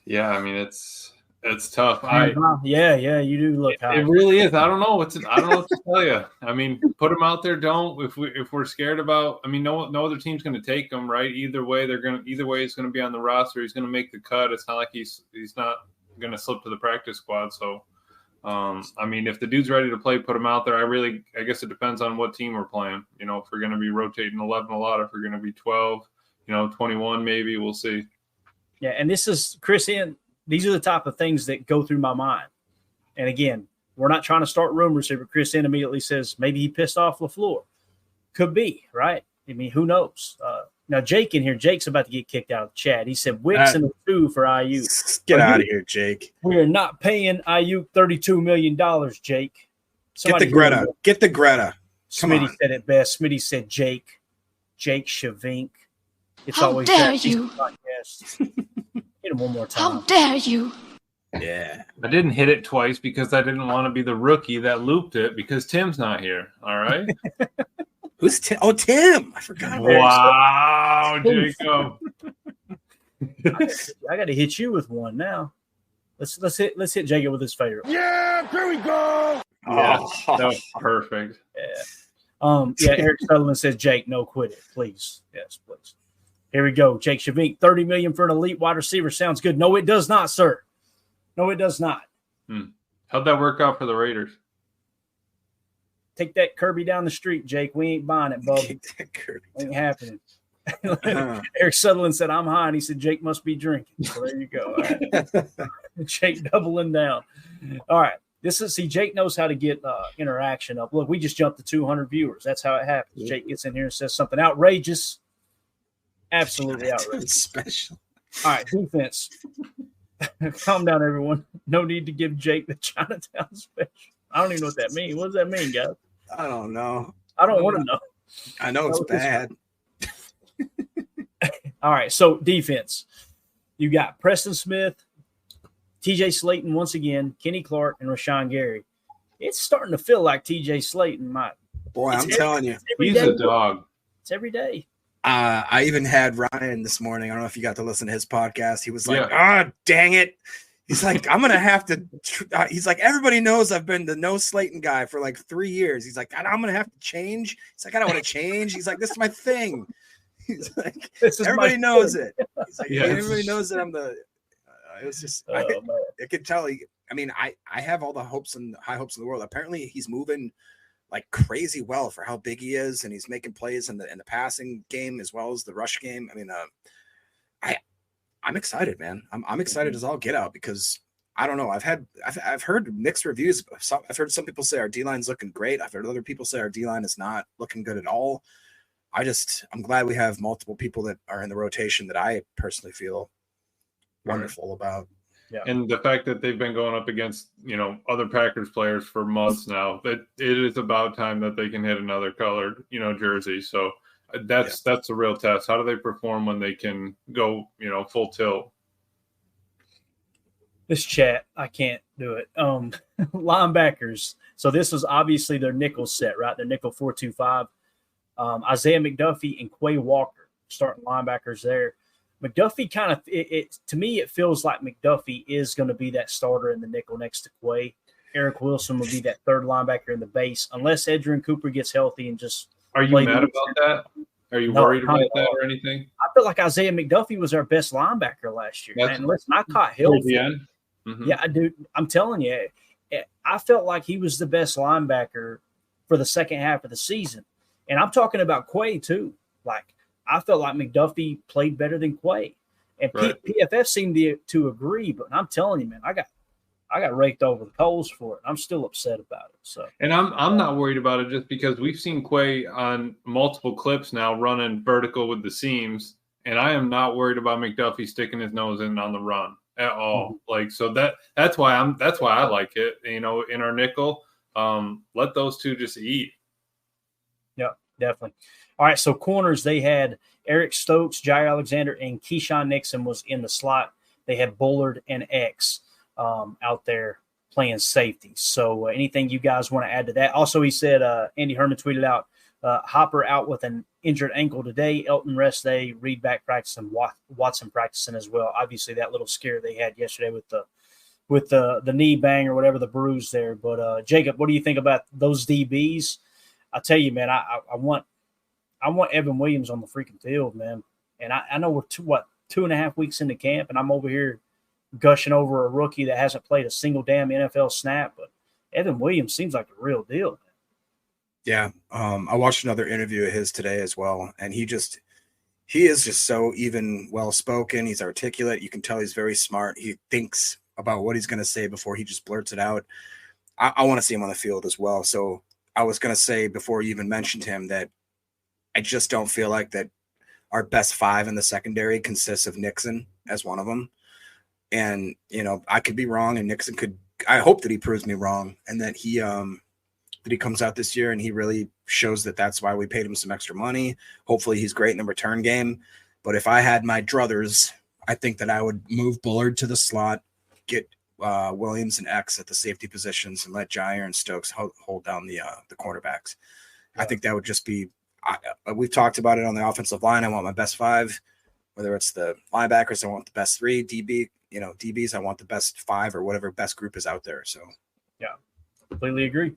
Yeah, I mean, it's tough. Yeah, you do look high. It really is. I don't know what to tell you. I mean, put him out there. Don't if we're scared about. I mean, no other team's going to take him, right? Either way, he's going to be on the roster. He's going to make the cut. It's not like he's not going to slip to the practice squad. So, I mean, if the dude's ready to play, put him out there. I guess it depends on what team we're playing. If we're going to be rotating 11 a lot, if we're going to be 12, 21, maybe we'll see. Yeah, and this is Chris N. These are the type of things that go through my mind. And again, we're not trying to start rumors here, but Chris N immediately says maybe he pissed off LaFleur. Could be, right? I mean, who knows? Now, Jake in here, Jake's about to get kicked out of the chat. He said Wicks and the 2 for IU. Get out of here, Jake. We are not paying IU $32 million, Jake. Get the Greta. Smitty said it best. Smitty said Jake Shavink. It's How always dare that you? Podcast. Hit him one more time. How dare you? Yeah. I didn't hit it twice because I didn't want to be the rookie that looped it because Tim's not here. All right. Who's Tim? Oh, Tim. I forgot. Wow, Jacob. I got to hit you with one now. Let's hit Jacob with his favorite. Yeah, here we go. Yeah, that was perfect. Yeah. Eric Sutherland says, Jake, no, quit it, please. Yes, please. Here we go. Jake Shavink, $30 million for an elite wide receiver. Sounds good. No, it does not, sir. No, it does not. How'd that work out for the Raiders? Take that Kirby down the street, Jake. We ain't buying it, bub. Ain't happening. Eric Sutherland said, I'm high. And he said, Jake must be drinking. So there you go. All right. Jake doubling down. All right. Jake knows how to get interaction up. Look, we just jumped to 200 viewers. That's how it happens. Jake gets in here and says something outrageous. Absolutely outrageous. Special. All right, defense. Calm down, everyone. No need to give Jake the Chinatown special. I don't even know what that means. What does that mean, guys? I don't know. I don't want to know. I know it's bad. All right, so defense. You got Preston Smith, TJ Slayton once again, Kenny Clark, and Rashawn Gary. It's starting to feel like TJ Slayton might. Boy, I'm telling you. He's a dog. It's every day. I even had Ryan this morning. I don't know if you got to listen to his podcast. He was like, dang it. He's like, I'm gonna have to. He's like, everybody knows I've been the no Slayton guy for like 3 years. He's like, I'm gonna have to change. He's like, I don't want to change. He's like, this is my thing. He's like, everybody knows it. He's like, everybody knows that I'm the. It was just, I could tell. I have all the hopes and high hopes in the world. Apparently, he's moving like crazy well for how big he is, and he's making plays in the passing game as well as the rush game. I mean, I'm excited, man. I'm excited as all get out because I don't know. I've heard mixed reviews. I've heard some people say our D-line's looking great. I've heard other people say our D-line is not looking good at all. I'm glad we have multiple people that are in the rotation that I personally feel wonderful about. Yeah. And the fact that they've been going up against, other Packers players for months now, that it is about time that they can hit another colored, jersey. So that's a real test. How do they perform when they can go, full tilt? This chat, I can't do it. Linebackers. So this was obviously their nickel set, right? Their nickel 4-2-5. Isaiah McDuffie and Quay Walker, starting linebackers there. McDuffie kind of, to me, it feels like McDuffie is going to be that starter in the nickel next to Quay. Eric Wilson will be that third linebacker in the base, unless Adrian Cooper gets healthy and just. Are you mad about that? Are you worried about that or anything? I feel like Isaiah McDuffie was our best linebacker last year. And listen, I caught healthy. Mm-hmm. Yeah, dude, I'm telling you, I felt like he was the best linebacker for the second half of the season. And I'm talking about Quay too. Like, I felt like McDuffie played better than Quay. And right. PFF seemed to agree, but I'm telling you, man, I got raked over the coals for it. I'm still upset about it. So, and I'm not worried about it just because we've seen Quay on multiple clips now running vertical with the seams, and I am not worried about McDuffie sticking his nose in on the run at all. Mm-hmm. Like, so that's why I like it. In our nickel, let those two just eat. Yeah, definitely. All right, so corners, they had Eric Stokes, Jair Alexander, and Keyshawn Nixon was in the slot. They had Bullard and X out there playing safety. So anything you guys want to add to that? Also, he said, Andy Herman tweeted out, Hopper out with an injured ankle today, Elton rest day, Reed back practicing, Watson practicing as well. Obviously, that little scare they had yesterday with the knee bang or whatever, the bruise there. But Jacob, what do you think about those DBs? I tell you, man, I want Evan Williams on the freaking field, man. And I know we're 2.5 weeks into camp, and I'm over here gushing over a rookie that hasn't played a single damn NFL snap. But Evan Williams seems like a real deal, man. Yeah, I watched another interview of his today as well, and he is just so even well-spoken. He's articulate. You can tell he's very smart. He thinks about what he's going to say before he just blurts it out. I want to see him on the field as well. So I was going to say before you even mentioned him that I just don't feel like that our best five in the secondary consists of Nixon as one of them. And, I could be wrong, and Nixon I hope that he proves me wrong, and that he comes out this year and he really shows that that's why we paid him some extra money. Hopefully he's great in the return game. But if I had my druthers, I think that I would move Bullard to the slot, get Williams and X at the safety positions, and let Jair and Stokes hold down the cornerbacks. Yeah. I think that would just be we've talked about it on the offensive line. I want my best five, whether it's the linebackers, I want the best three, DBs, I want the best five or whatever best group is out there. So, yeah, completely agree.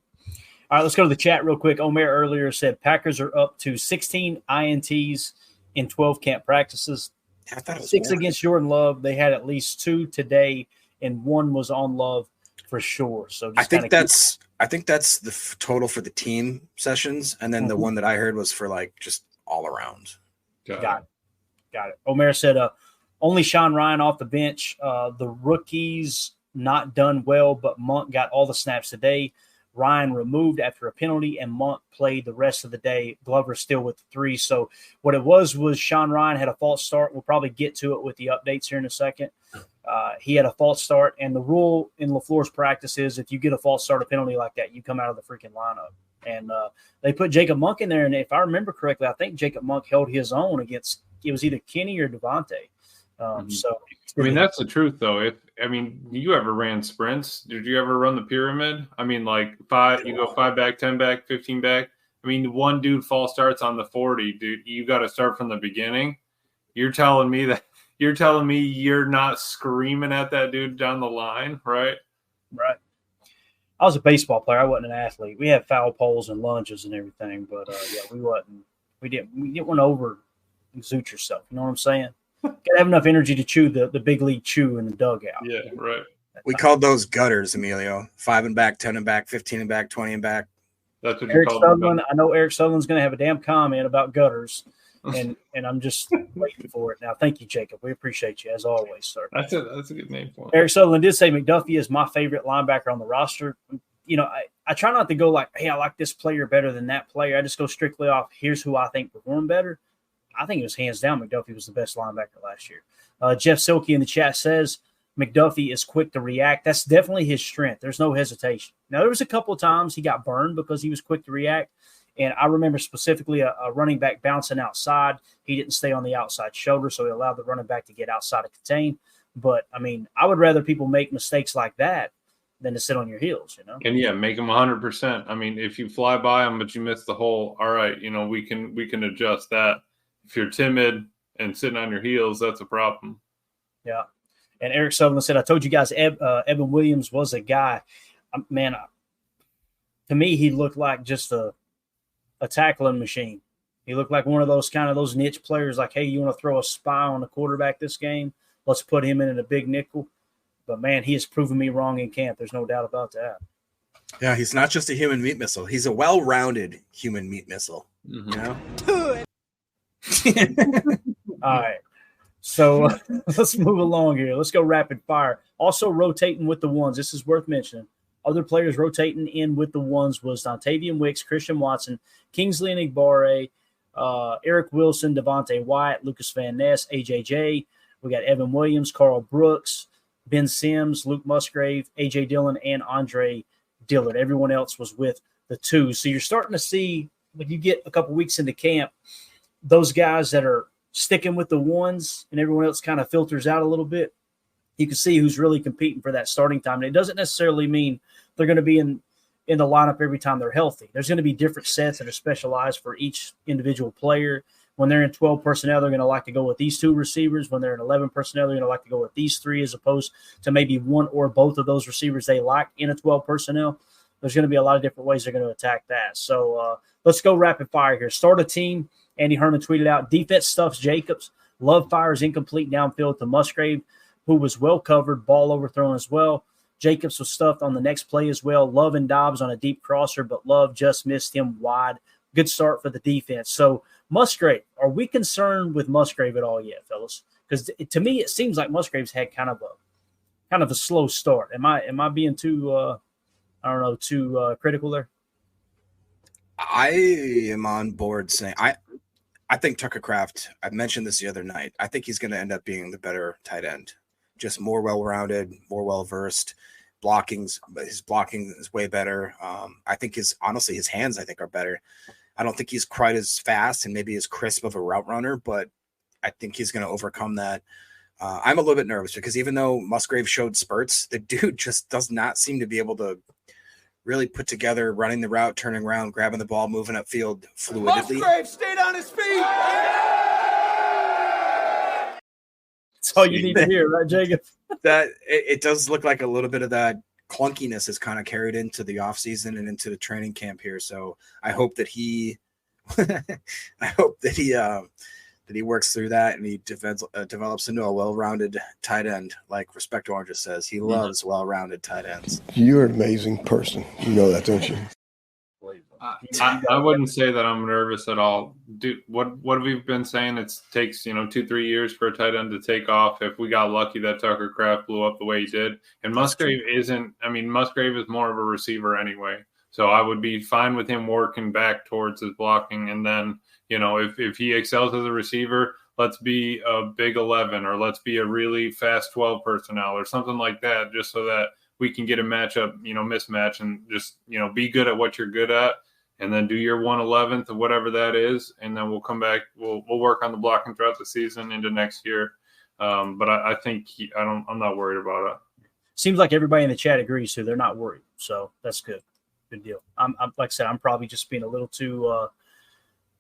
All right, let's go to the chat real quick. Omer earlier said Packers are up to 16 INTs in 12 camp practices. I thought it was 6 against Jordan Love. They had at least 2 today, and 1 was on Love for sure. So I think that's the total for the team sessions, and then the one that I heard was for like just all around. Got it. Omer said only Sean Ryan off the bench. The rookies not done well, but Monk got all the snaps today. Ryan removed after a penalty, and Monk played the rest of the day. Glover still with the 3. So what it was Sean Ryan had a false start. We'll probably get to it with the updates here in a second. He had a false start, and the rule in LaFleur's practice is if you get a false start, a penalty like that, you come out of the freaking lineup. And they put Jacob Monk in there, and if I remember correctly, I think Jacob Monk held his own against it was either Kenny or Devontae. So I mean, that's the truth, though. You ever ran sprints? Did you ever run the pyramid? I mean, like 5, you go 5 back, 10 back, 15 back. I mean, one dude false starts on the 40, dude. You got to start from the beginning. You're telling me that you're telling me you're not screaming at that dude down the line, right? Right. I was a baseball player. I wasn't an athlete. We had foul poles and lunges and everything, but yeah, we didn't want to over exude yourself. You know what I'm saying? Got to have enough energy to chew the big league chew in the dugout. Yeah, right. We called those gutters, Emilio. 5 and back, 10 and back, 15 and back, 20 and back. That's what you Eric call Sutherland. I know Eric Sutherland's going to have a damn comment about gutters, and I'm just waiting for it now. Thank you, Jacob. We appreciate you as always, sir. That's a good name for him. Eric Sutherland did say McDuffie is my favorite linebacker on the roster. You know, I try not to go like, hey, I like this player better than that player. I just go strictly off, here's who I think performed better. I think it was hands down McDuffie was the best linebacker last year. Jeff Silky in the chat says McDuffie is quick to react. That's definitely his strength. There's no hesitation. Now, there was a couple of times he got burned because he was quick to react. And I remember specifically a running back bouncing outside. He didn't stay on the outside shoulder, so he allowed the running back to get outside to contain. But, I mean, I would rather people make mistakes like that than to sit on your heels, you know? And, yeah, make them 100%. I mean, if you fly by them but you miss the hole, all right, you know, we can adjust that. If you're timid and sitting on your heels, that's a problem. Yeah. And Eric Sutherland said, I told you guys Evan Williams was a guy. Man, to me, he looked like just a tackling machine. He looked like one of those those niche players like, hey, you want to throw a spy on the quarterback this game? Let's put him in a big nickel. But, man, he has proven me wrong in camp. There's no doubt about that. Yeah, he's not just a human meat missile. He's a well-rounded human meat missile. Mm-hmm. You know? All right. So let's move along here. Let's go rapid fire. Also rotating with the ones. This is worth mentioning. Other players rotating in with the ones was Dontavian Wicks, Christian Watson, Kingsley Enagbare, Eric Wilson, Devontae Wyatt, Lucas Van Ness, AJJ. We got Evan Williams, Carl Brooks, Ben Sims, Luke Musgrave, AJ Dillon, and Andre Dillard. Everyone else was with the twos. So you're starting to see, when you get a couple weeks into camp, those guys that are sticking with the ones and everyone else kind of filters out a little bit. You can see who's really competing for that starting time. And it doesn't necessarily mean they're going to be in the lineup every time they're healthy. There's going to be different sets that are specialized for each individual player. When they're in 12 personnel, they're going to like to go with these two receivers. When they're in 11 personnel, they're going to like to go with these three as opposed to maybe one or both of those receivers they like in a 12 personnel. There's going to be a lot of different ways they're going to attack that. So let's go rapid fire here. Start a team. Andy Herman tweeted out, defense stuffs Jacobs. Love fires incomplete downfield to Musgrave, who was well covered, ball overthrown as well. Jacobs was stuffed on the next play as well. Love and Dobbs on a deep crosser, but Love just missed him wide. Good start for the defense. So Musgrave, are we concerned with Musgrave at all yet, fellas? Because to me, it seems like Musgrave's had kind of a slow start. Am I being too critical there? I am on board saying I think Tucker Kraft, I mentioned this the other night, I think he's going to end up being the better tight end. Just more well-rounded, more well-versed. His blocking is way better. I think his hands, I think, are better. I don't think he's quite as fast and maybe as crisp of a route runner, but I think he's going to overcome that. I'm a little bit nervous because even though Musgrave showed spurts, the dude just does not seem to be able to really put together running the route, turning around, grabbing the ball, moving upfield fluidly. Musgrave stayed on his feet. That's all you need to hear, right, Jacob? That it does look like a little bit of that clunkiness is kind of carried into the offseason and into the training camp here. So I hope that he that he works through that and he develops into a well-rounded tight end. Like Respect Orange says, he loves well-rounded tight ends. You're an amazing person. You know that, don't you? I wouldn't say that I'm nervous at all. Dude, what we've been saying, it takes 2-3 years for a tight end to take off. If we got lucky that Tucker Kraft blew up the way he did, and Musgrave isn't. I mean, Musgrave is more of a receiver anyway, so I would be fine with him working back towards his blocking. And then if he excels as a receiver, let's be a big 11 or let's be a really fast 12 personnel or something like that, just so that we can get a matchup, mismatch and just be good at what you're good at. And then do your 1/11th of whatever that is, and then we'll come back. We'll work on the blocking throughout the season into next year. But I think I'm not worried about it. Seems like everybody in the chat agrees, so they're not worried. So that's good. Good deal. I'm like I said, I'm probably just being a little too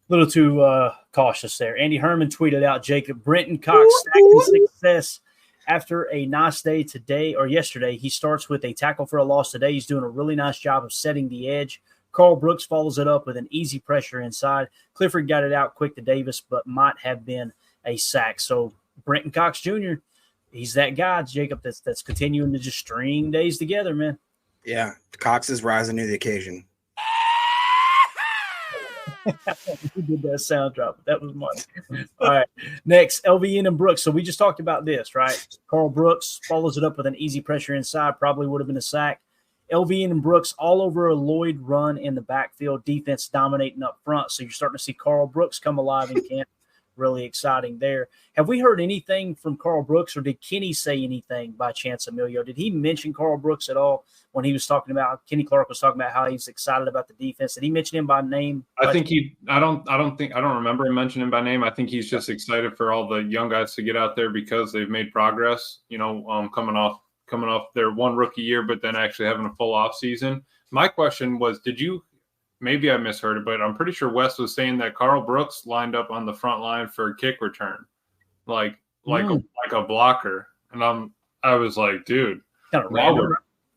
little too cautious there. Andy Herman tweeted out, Jacob, Brenton Cox stacking success after a nice day today or yesterday. He starts with a tackle for a loss today. He's doing a really nice job of setting the edge. Carl Brooks follows it up with an easy pressure inside. Clifford got it out quick to Davis, but might have been a sack. So Brenton Cox Jr., he's that guy, Jacob, that's continuing to just string days together, man. Yeah, Cox is rising to the occasion. Who did that sound drop? That was mine. All right. Next, LVN and Brooks. So we just talked about this, right? Carl Brooks follows it up with an easy pressure inside. Probably would have been a sack. LVN and Brooks all over a Lloyd run in the backfield. Defense dominating up front. So you're starting to see Carl Brooks come alive in camp. Really exciting there. Have we heard anything from Carl Brooks, or did Kenny say anything by chance, Emilio? Did he mention Carl Brooks at all when he was talking about Kenny Clark was talking about how he's excited about the defense? Did he mention him by name? I don't remember him mentioning him by name. I think he's just excited for all the young guys to get out there because they've made progress, coming off their one rookie year, but then actually having a full off season. My question was, maybe I misheard it, but I'm pretty sure Wes was saying that Carl Brooks lined up on the front line for a kick return, like a blocker. And I was like, dude,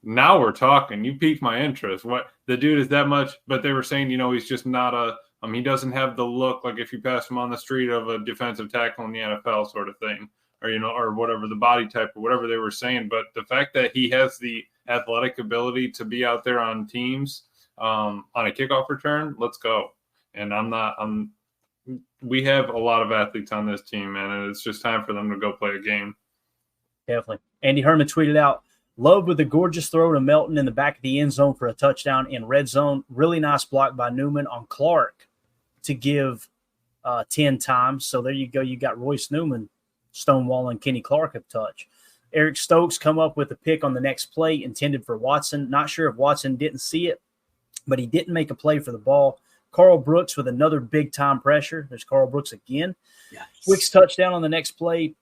now we're talking. You piqued my interest. What, the dude is that much? But they were saying, he's just not he doesn't have the look like if you pass him on the street of a defensive tackle in the NFL sort of thing, or or whatever, the body type or whatever they were saying. But the fact that he has the athletic ability to be out there on teams. On a kickoff return, let's go. And we have a lot of athletes on this team, man, and it's just time for them to go play a game. Definitely. Andy Herman tweeted out, Love with a gorgeous throw to Melton in the back of the end zone for a touchdown in red zone. Really nice block by Newman on Clark to give 10 times. So there you go. You got Royce Newman stonewalling Kenny Clark a touch. Eric Stokes come up with a pick on the next play intended for Watson. Not sure if Watson didn't see it, but he didn't make a play for the ball. Carl Brooks with another big-time pressure. There's Carl Brooks again. Yes. Wicks touchdown on the next play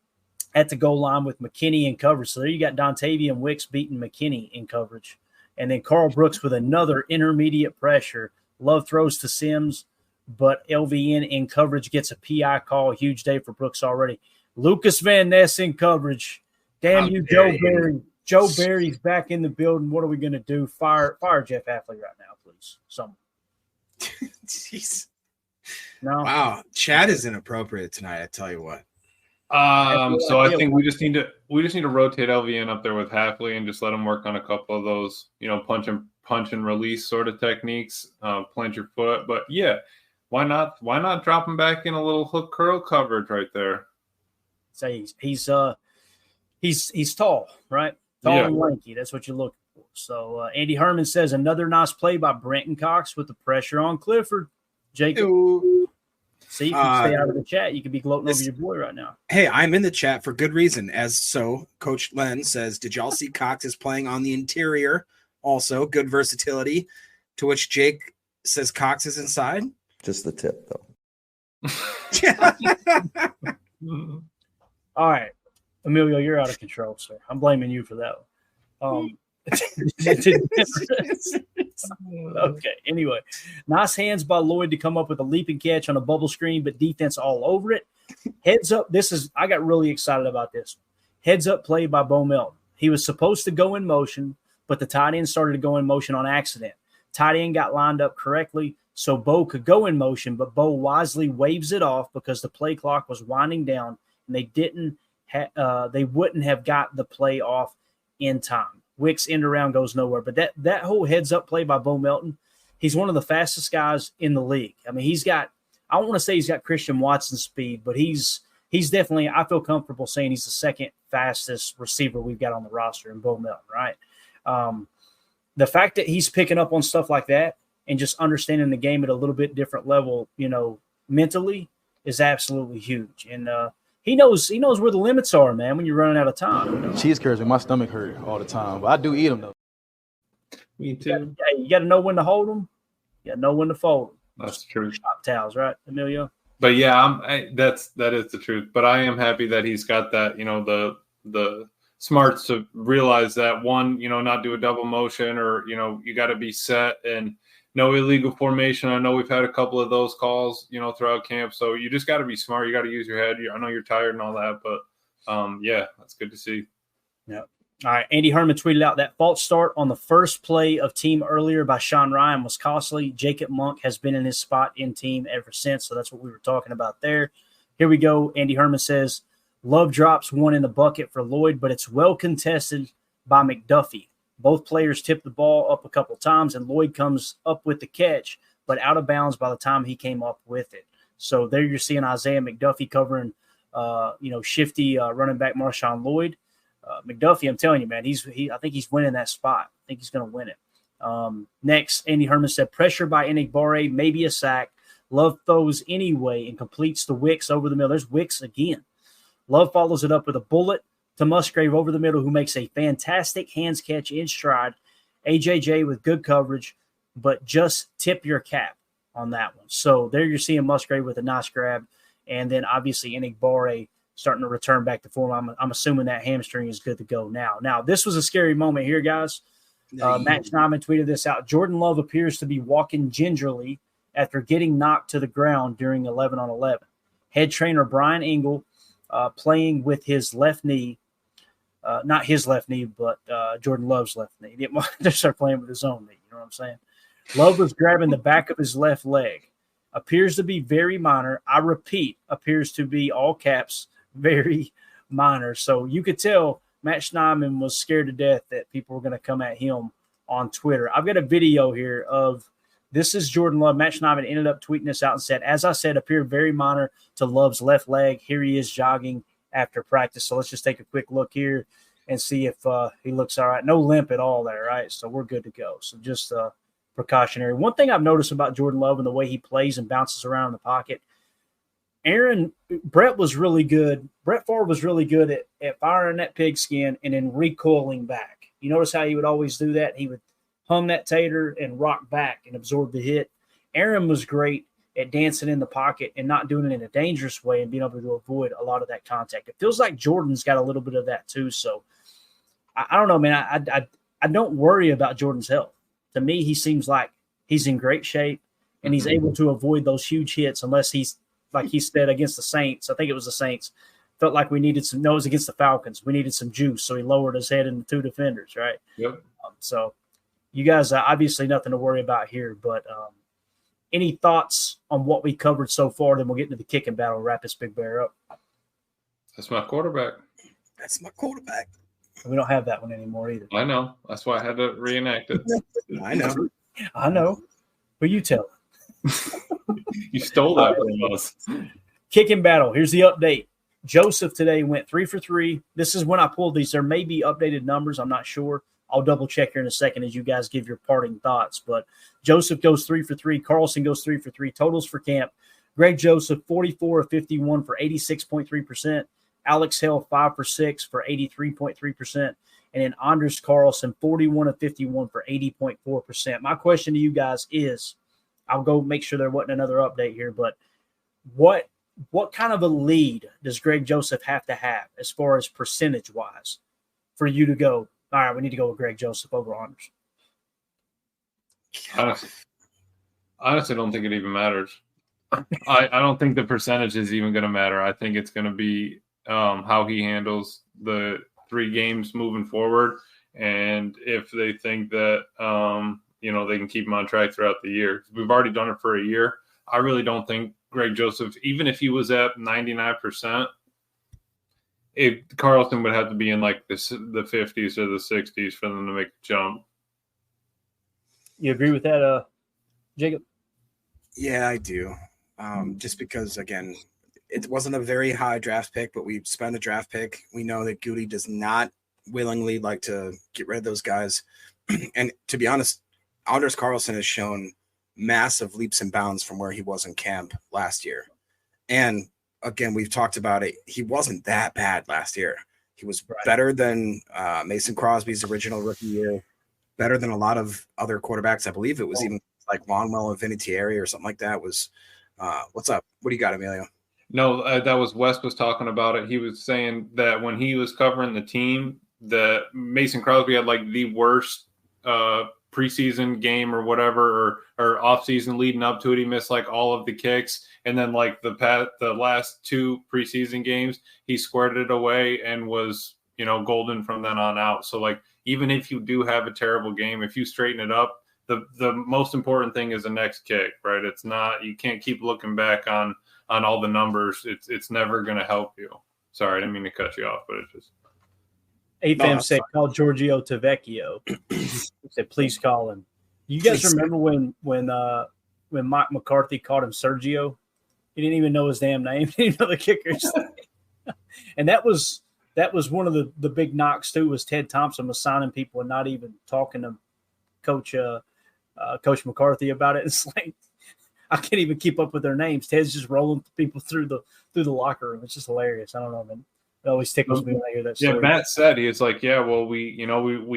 at the goal line with McKinney in coverage. So there you got Dontavian Wicks beating McKinney in coverage. And then Carl Brooks with another intermediate pressure. Love throws to Sims, but LVN in coverage gets a PI call. Huge day for Brooks already. Lucas Van Ness in coverage. Damn you, Joe Barry. Joe Barry's back in the building. What are we going to do? Fire Jeff Hafley right now, please. Someone. Jeez. No. Wow. Chad is inappropriate tonight, I tell you what. So I think we just need to rotate LVN up there with Hafley and just let him work on a couple of those, punch and release sort of techniques, plant your foot. But yeah, why not drop him back in a little hook curl coverage right there? So he's tall, right? Tall and lanky. That's what you're looking for. So Andy Herman says another nice play by Brenton Cox with the pressure on Clifford. Jacob. Ew. See, if you stay out of the chat, you could be gloating over your boy right now. Hey, I'm in the chat for good reason. Coach Len says, did y'all see Cox is playing on the interior? Also, good versatility. To which Jake says Cox is inside. Just the tip, though. All right. Emilio, you're out of control, sir. I'm blaming you for that one. Okay, anyway. Nice hands by Lloyd to come up with a leaping catch on a bubble screen, but defense all over it. Heads up. I got really excited about this. Heads up play by Bo Melton. He was supposed to go in motion, but the tight end started to go in motion on accident. Tight end got lined up correctly, so Bo could go in motion, but Bo wisely waves it off because the play clock was winding down, and they wouldn't have got the play off in time. Wicks end around goes nowhere. But that whole heads up play by Bo Melton, he's one of the fastest guys in the league. I mean, I don't want to say he's got Christian Watson speed, but he's definitely, I feel comfortable saying he's the second fastest receiver we've got on the roster in Bo Melton, right? The fact that he's picking up on stuff like that and just understanding the game at a little bit different level, mentally is absolutely huge. And he knows where the limits are, man, when you're running out of time. Cheese curds make my stomach hurt all the time, but I do eat them, though. Me too. You got to know when to hold them. You got to know when to fold them. That's true. Shop towels, right, Emilio? But yeah, that is the truth. But I am happy that he's got that, the smarts to realize that, one, not do a double motion, or, you got to be set and no illegal formation. I know we've had a couple of those calls, throughout camp. So you just got to be smart. You got to use your head. I know you're tired and all that, but yeah, that's good to see. Yeah. All right. Andy Herman tweeted out that false start on the first play of team earlier by Sean Ryan was costly. Jacob Monk has been in his spot in team ever since. So that's what we were talking about there. Here we go. Andy Herman says, Love drops one in the bucket for Lloyd, but it's well contested by McDuffie. Both players tip the ball up a couple times, and Lloyd comes up with the catch, but out of bounds by the time he came up with it. So there you're seeing Isaiah McDuffie covering, shifty running back Marshawn Lloyd. McDuffie, I'm telling you, man, I think he's winning that spot. I think he's going to win it. Next, Andy Herman said, pressure by Enigbare, maybe a sack. Love throws anyway and completes the Wicks over the middle. There's Wicks again. Love follows it up with a bullet to Musgrave over the middle, who makes a fantastic hands catch in stride. AJJ with good coverage, but just tip your cap on that one. So there you're seeing Musgrave with a nice grab, and then obviously Enigbare starting to return back to form. I'm assuming that hamstring is good to go now. Now, this was a scary moment here, guys. Matt Schneidman tweeted this out. Jordan Love appears to be walking gingerly after getting knocked to the ground during 11-on-11. Head trainer Brian Engel playing with his left knee, not his left knee, but Jordan Love's left knee. He didn't want to start playing with his own knee. You know what I'm saying? Love was grabbing the back of his left leg. Appears to be very minor. I repeat, appears to be all caps, very minor. So you could tell Matt Schneidman was scared to death that people were going to come at him on Twitter. I've got a video here of this is Jordan Love. Matt Schneidman ended up tweeting this out and said, as I said, appeared very minor to Love's left leg. Here he is jogging after practice. So let's just take a quick look here and see if he looks all right. No limp at all there, right? So we're good to go. So just precautionary. One thing I've noticed about Jordan Love and the way he plays and bounces around in the pocket, Brett was really good. Brett Favre was really good at firing that pigskin and then recoiling back. You notice how he would always do that? He would hum that tater and rock back and absorb the hit. Aaron was great at dancing in the pocket and not doing it in a dangerous way and being able to avoid a lot of that contact. It feels like Jordan's got a little bit of that too. So I don't know, man. I don't worry about Jordan's health. To me, he seems like he's in great shape and he's able to avoid those huge hits unless he's, like he said, against the Saints. I think it was the Saints. Felt like we needed some – no, it was against the Falcons. We needed some juice, so he lowered his head into two defenders, right? Yep. So you guys, obviously nothing to worry about here, but any thoughts on what we covered so far? Then we'll get into the kicking battle and wrap this big bear up. That's my quarterback. That's my quarterback. We don't have that one anymore either. I know. That's why I had to reenact it. I know. I know. But you tell it. You stole that from us. Kicking battle. Here's the update. Joseph today went 3 for 3. This is when I pulled these. There may be updated numbers. I'm not sure. I'll double check here in a second as you guys give your parting thoughts. But Joseph goes 3 for 3. Carlson goes 3 for 3. Totals for camp. Greg Joseph, 44 of 51 for 86.3%. Alex Hill, 5 for 6 for 83.3%. And then Anders Carlson, 41 of 51 for 80.4%. My question to you guys is, I'll go make sure there wasn't another update here, but what kind of a lead does Greg Joseph have to have as far as percentage-wise for you to go, all right, we need to go with Greg Joseph over Anders? Honestly, don't think it even matters. I don't think the percentage is even going to matter. I think it's going to be how he handles the 3 games moving forward, and if they think that they can keep him on track throughout the year. We've already done it for a year. I really don't think Greg Joseph, even if he was at 99%, Carlson would have to be in like the 50s or the 60s for them to make a jump. You agree with that, Jacob? Yeah, I do. Just because, again, it wasn't a very high draft pick, but we spent a draft pick. We know that Goody does not willingly like to get rid of those guys. And to be honest, Anders Carlson has shown massive leaps and bounds from where he was in camp last year. And again, we've talked about it. He wasn't that bad last year. He was better than Mason Crosby's original rookie year, better than a lot of other quarterbacks. I believe it was even like Longwell and Vinatieri or something like that. Was what's up? What do you got, Emilio? No, that was Wes was talking about it. He was saying that when he was covering the team, that Mason Crosby had like the worst preseason game or whatever, or off season leading up to it, he missed like all of the kicks. And then like the last 2 preseason games, he squared it away and was, golden from then on out. So like, even if you do have a terrible game, if you straighten it up, the most important thing is the next kick, right? It's not, you can't keep looking back on all the numbers. It's never going to help you. Sorry, I didn't mean to cut you off, but it's just. AFAM said, call Giorgio Tavecchio. He said, please call him. You guys remember when Mike McCarthy called him Sergio? He didn't even know his damn name. He didn't know the kickers. And that was one of the big knocks too, was Ted Thompson was signing people and not even talking to Coach McCarthy about it. It's like, I can't even keep up with their names. Ted's just rolling people through the locker room. It's just hilarious. I don't know, man. It always tickles me when I hear that story. Yeah, Matt said, he was like, yeah, well, we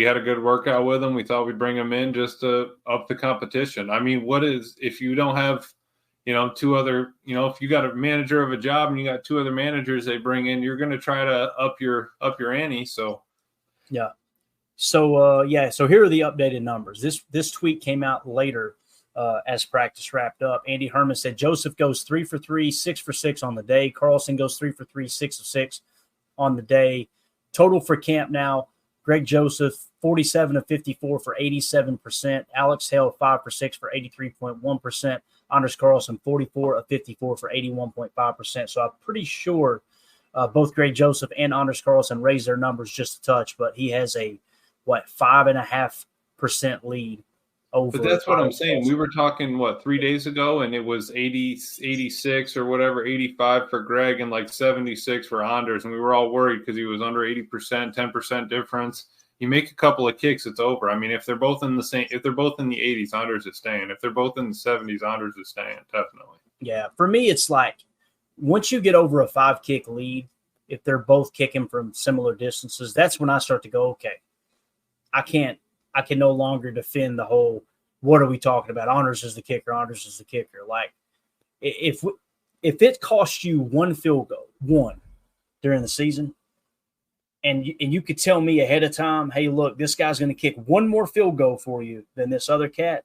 had a good workout with him. We thought we'd bring him in just to up the competition. I mean, if you don't have, 2 other, if you got a manager of a job and you got 2 other managers they bring in, you're going to try to up your ante. So, yeah. So, so here are the updated numbers. This tweet came out later as practice wrapped up. Andy Herman said Joseph goes 3 for 3, 6 for 6 on the day. Carlson goes 3 for 3, 6 of 6 on the day. Total for camp now, Greg Joseph, 47 of 54 for 87%. Alex Hale, 5 for 6 for 83.1%. Anders Carlson, 44 of 54 for 81.5%. So I'm pretty sure both Greg Joseph and Anders Carlson raised their numbers just a touch, but he has a 5.5% lead over. But that's what I'm saying. We were talking 3 days ago, and it was 86 or whatever, 85 for Greg and like 76 for Anders, and we were all worried because he was under 80%, 10% difference. You make a couple of kicks, it's over. I mean, if they're both in the 80s, Anders is staying. If they're both in the 70s, Anders is staying, definitely. Yeah, for me, it's like once you get over a 5-kick lead, if they're both kicking from similar distances, that's when I start to go, okay, I can no longer defend the whole, what are we talking about? Anders is the kicker. Like, if it costs you 1 field goal, during the season, and you could tell me ahead of time, hey, look, this guy's going to kick 1 more field goal for you than this other cat,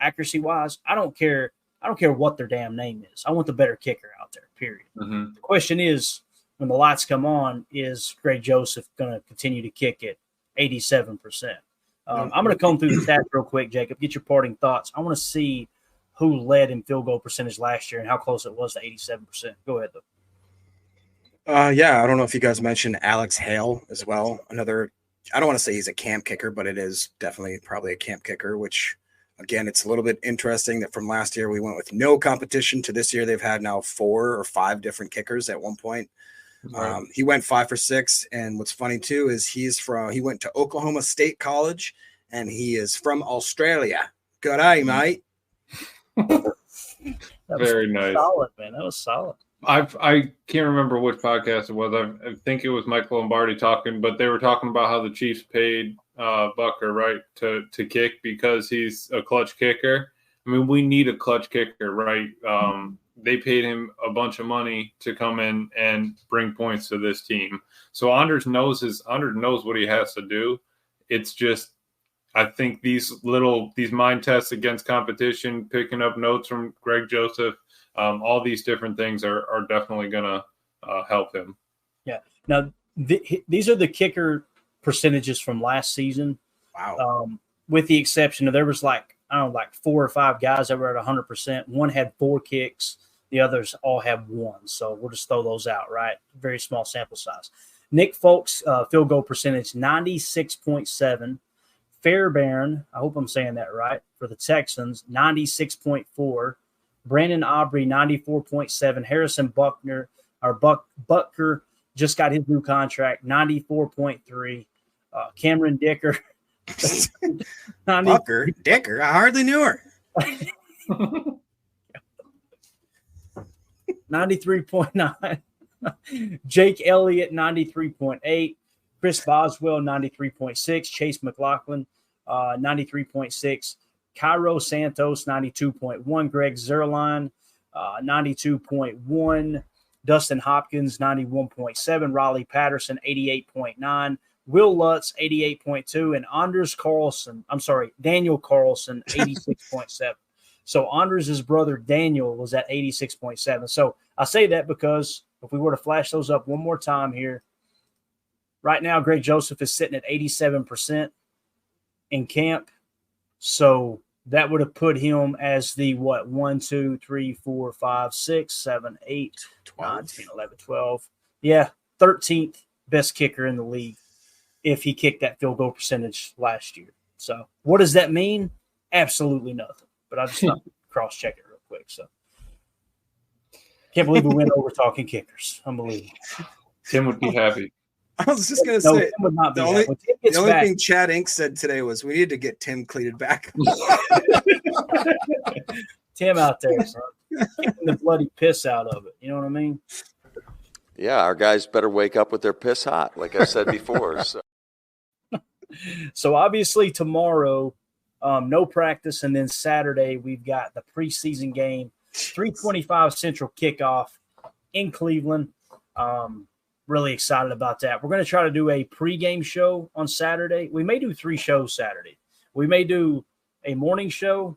accuracy-wise, I don't care what their damn name is. I want the better kicker out there, period. Mm-hmm. The question is, when the lights come on, is Greg Joseph going to continue to kick at 87%? I'm going to comb through the stats real quick, Jacob. Get your parting thoughts. I want to see who led in field goal percentage last year and how close it was to 87%. Go ahead, though. I don't know if you guys mentioned Alex Hale as well. Another, I don't want to say he's a camp kicker, but it is definitely probably a camp kicker, which, again, it's a little bit interesting that from last year we went with no competition to this year they've had now 4 or 5 different kickers at one point. Right. He went 5 for 6, and what's funny too is he went to Oklahoma State College, and he is from Australia. Good eye, mate. Very nice. Solid, man. That was solid. I can't remember which podcast it was. I think it was Mike Lombardi talking, but they were talking about how the Chiefs paid Bucker, right, to kick because he's a clutch kicker. I mean, we need a clutch kicker, right? They paid him a bunch of money to come in and bring points to this team. So Anders knows what he has to do. It's just, I think these mind tests against competition, picking up notes from Greg Joseph, all these different things are definitely going to help him. Yeah. Now, these are the kicker percentages from last season. Wow. With the exception of there was like 4 or 5 guys that were at 100%. One had 4 kicks. The others all have 1. So we'll just throw those out, right? Very small sample size. Nick Folk's field goal percentage, 96.7. Fairbairn, I hope I'm saying that right, for the Texans, 96.4. Brandon Aubrey, 94.7. Harrison Butker just got his new contract, 94.3. Cameron Dicker. Dicker? I hardly knew her. 93.9. Jake Elliott, 93.8. Chris Boswell, 93.6. Chase McLaughlin, 93.6. Cairo Santos, 92.1. Greg Zerline, 92.1. Dustin Hopkins, 91.7. Raleigh Patterson, 88.9. Will Lutz, 88.2, and Daniel Carlson, 86.7. So Anders' brother Daniel was at 86.7. So I say that because if we were to flash those up one more time here, right now Greg Joseph is sitting at 87% in camp. So that would have put him as the 1, 2, 3, 4, 5, 6, 7, 8, 9, 10, 11, 12. Yeah, 13th best kicker in the league if he kicked that field goal percentage last year. So what does that mean? Absolutely nothing. But I just thought cross-check it real quick. So can't believe we went over talking kickers. Unbelievable. Tim would be happy. I was just going to say, Tim would not be the happy. only thing Chad Inc. said today was we need to get Tim cleated back. Tim out there, son. Kicking the bloody piss out of it. You know what I mean? Yeah, our guys better wake up with their piss hot, like I said before. So obviously tomorrow, no practice, and then Saturday we've got the preseason game, 3:25 Central kickoff in Cleveland. Really excited about that. We're going to try to do a pregame show on Saturday. We may do 3 shows Saturday. We may do a morning show,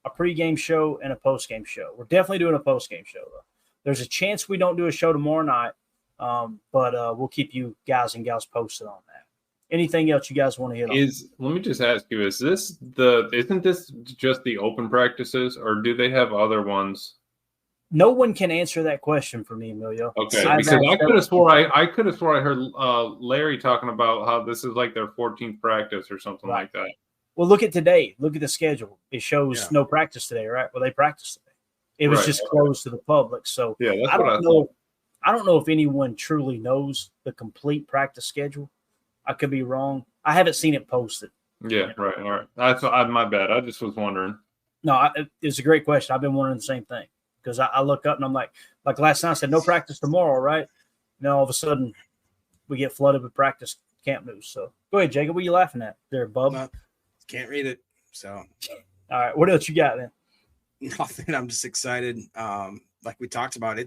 a pregame show, and a postgame show. We're definitely doing a postgame show, though. There's a chance we don't do a show tomorrow night, but we'll keep you guys and gals posted on that. Anything else you guys want to hit on? Let me just ask you: isn't this just the open practices, or do they have other ones? No one can answer that question for me, Emilio. Okay, because I could have swore I heard Larry talking about how this is like their 14th practice or something like that. Well, look at today. Look at the schedule. It shows no practice today, right? Well, they practiced today. It was just closed to the public. So yeah, that's I don't know if anyone truly knows the complete practice schedule. I could be wrong. I haven't seen it posted. Yeah, right. All right. That's my bad. I just was wondering. No, it's a great question. I've been wondering the same thing because I look up and I'm like last night I said no practice tomorrow, right? Now all of a sudden we get flooded with practice camp news. So go ahead, Jacob. What are you laughing at there, bub? Can't read it. So all right, what else you got then? Nothing. I'm just excited. Like we talked about,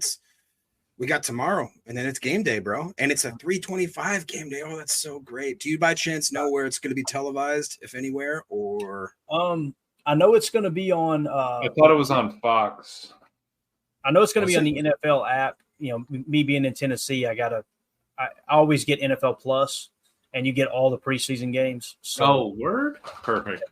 we got tomorrow and then it's game day, bro. And it's a 3:25 game day. Oh, that's so great. Do you by chance know where it's going to be televised, if anywhere, or? I know it's going to be on. I thought it was on Fox. I know it's going to be on the NFL app. You know, me being in Tennessee, I always get NFL Plus, and you get all the preseason games. So, word, perfect.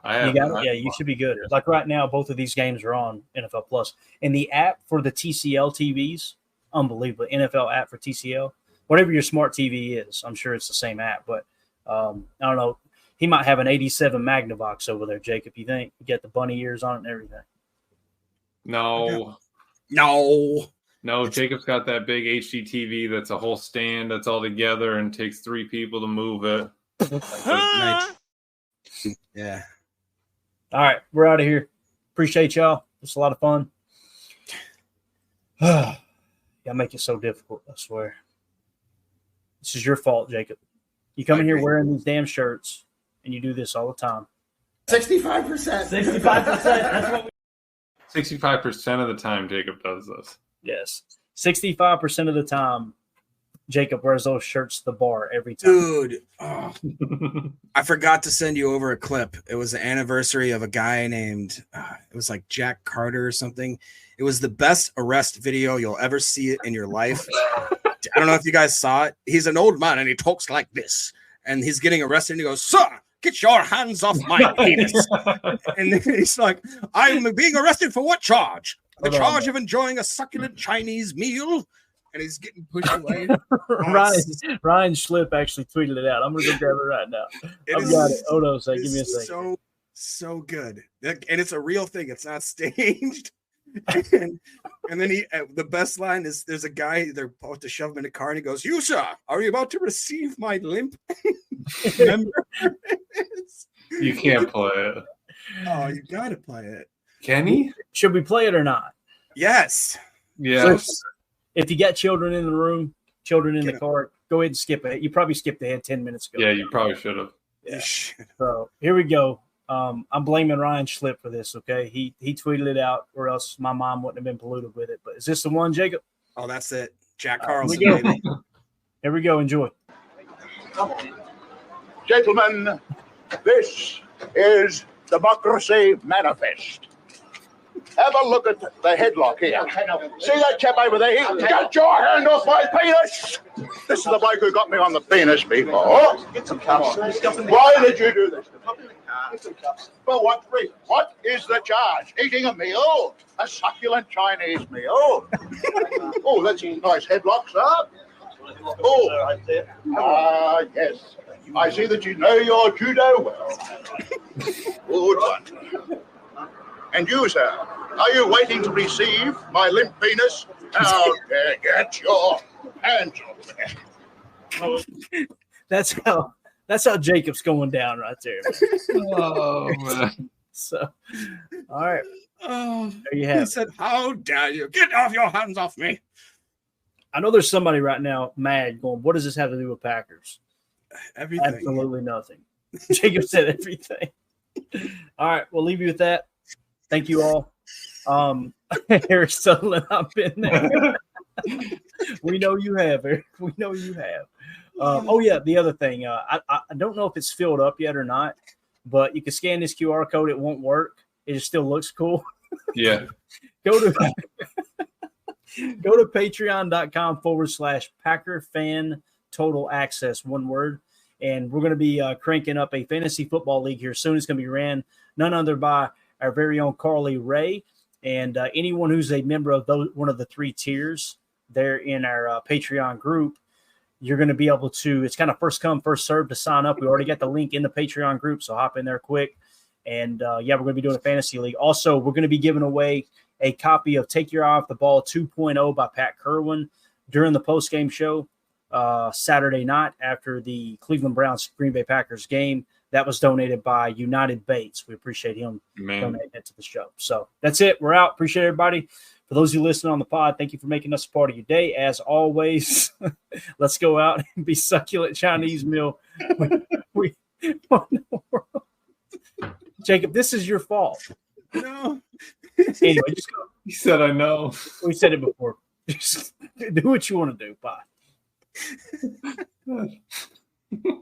You should be good. Like right now, both of these games are on NFL Plus, and the app for the TCL TVs, unbelievable. NFL app for TCL, whatever your smart TV is, I'm sure it's the same app. But I don't know. He might have an 87 Magnavox over there, Jacob. You think you get the bunny ears on it and everything? No. Jacob's got that big HD TV that's a whole stand that's all together and takes 3 people to move it. Yeah. All right, we're out of here. Appreciate y'all. It's a lot of fun. Y'all make it so difficult, I swear. This is your fault, Jacob. You come in here wearing these damn shirts, and you do this all the time. 65%. 65%. That's what 65% of the time Jacob does this. Yes. 65% of the time, Jacob wears those shirts to the bar every time. Dude, I forgot to send you over a clip. It was the anniversary of a guy named, it was like Jack Carter or something. It was the best arrest video you'll ever see it in your life. I don't know if you guys saw it. He's an old man and he talks like this. And he's getting arrested and he goes, "Sir, get your hands off my penis." And then he's like, "I'm being arrested for what charge? The charge of enjoying a succulent Chinese meal." And he's getting pushed away. Ryan Schlip actually tweeted it out. I'm going to go grab it right now. I've got it. Hold on a second. Give me a second. So good. And it's a real thing. It's not staged. And then the best line is there's a guy, they're about to shove him in a car and he goes, "You, sir, are you about to receive my limp?" Remember? You can't play it. Oh, you got to play it. Can he? Should we play it or not? Yes. Yeah. So, if you got children in the room, children in the car, go ahead and skip it. You probably skipped ahead 10 minutes ago. Yeah, you probably should have. Yeah. So here we go. I'm blaming Ryan Schlip for this, okay? He tweeted it out, or else my mom wouldn't have been polluted with it. But is this the one, Jacob? Oh, that's it. Jack Carlson. Here we go. Enjoy. Gentlemen, this is Democracy Manifest. Have a look at the headlock here. See that chap over there? Get your hand off my penis! This is the bloke who got me on the penis before. Get some cups. Why did you do this? For what reason? What is the charge? Eating a meal? A succulent Chinese meal? Oh, that's a nice headlock, sir. Oh, yes. I see that you know your judo well. Good one. And you, sir, are you waiting to receive my limp penis? How dare get your hands off me. That's how Jacob's going down right there. Oh, man. So, all right. Oh, there you have he it. said, "How dare you get off your hands off me?" I know there's somebody right now mad going, what does this have to do with Packers? Everything. Absolutely nothing. Jacob said everything. All right, we'll leave you with that. Thank you all. Eric Sutherland, I've been there. We know you have, Eric. We know you have. Oh, yeah, the other thing. I don't know if it's filled up yet or not, but you can scan this QR code. It won't work. It just still looks cool. Yeah. Go to patreon.com/Packer Fan Total Access, one word. And we're going to be cranking up a fantasy football league here soon. It's going to be ran none other by our very own Carly Ray. And anyone who's a member of one of the 3 tiers there in our Patreon group, you're going to be able to, it's kind of first come, first serve to sign up. We already got the link in the Patreon group, so hop in there quick. And, we're going to be doing a fantasy league. Also, we're going to be giving away a copy of Take Your Eye Off the Ball 2.0 by Pat Kerwin during the postgame show Saturday night after the Cleveland Browns Green Bay Packers game. That was donated by United Bates. We appreciate him donating it to the show. So that's it. We're out. Appreciate everybody. For those of you listening on the pod, thank you for making us a part of your day. As always, let's go out and be succulent Chinese meal. What in the world? Jacob, this is your fault. No. Anyway, just go. He said, I know. We said it before. Just do what you want to do. Bye.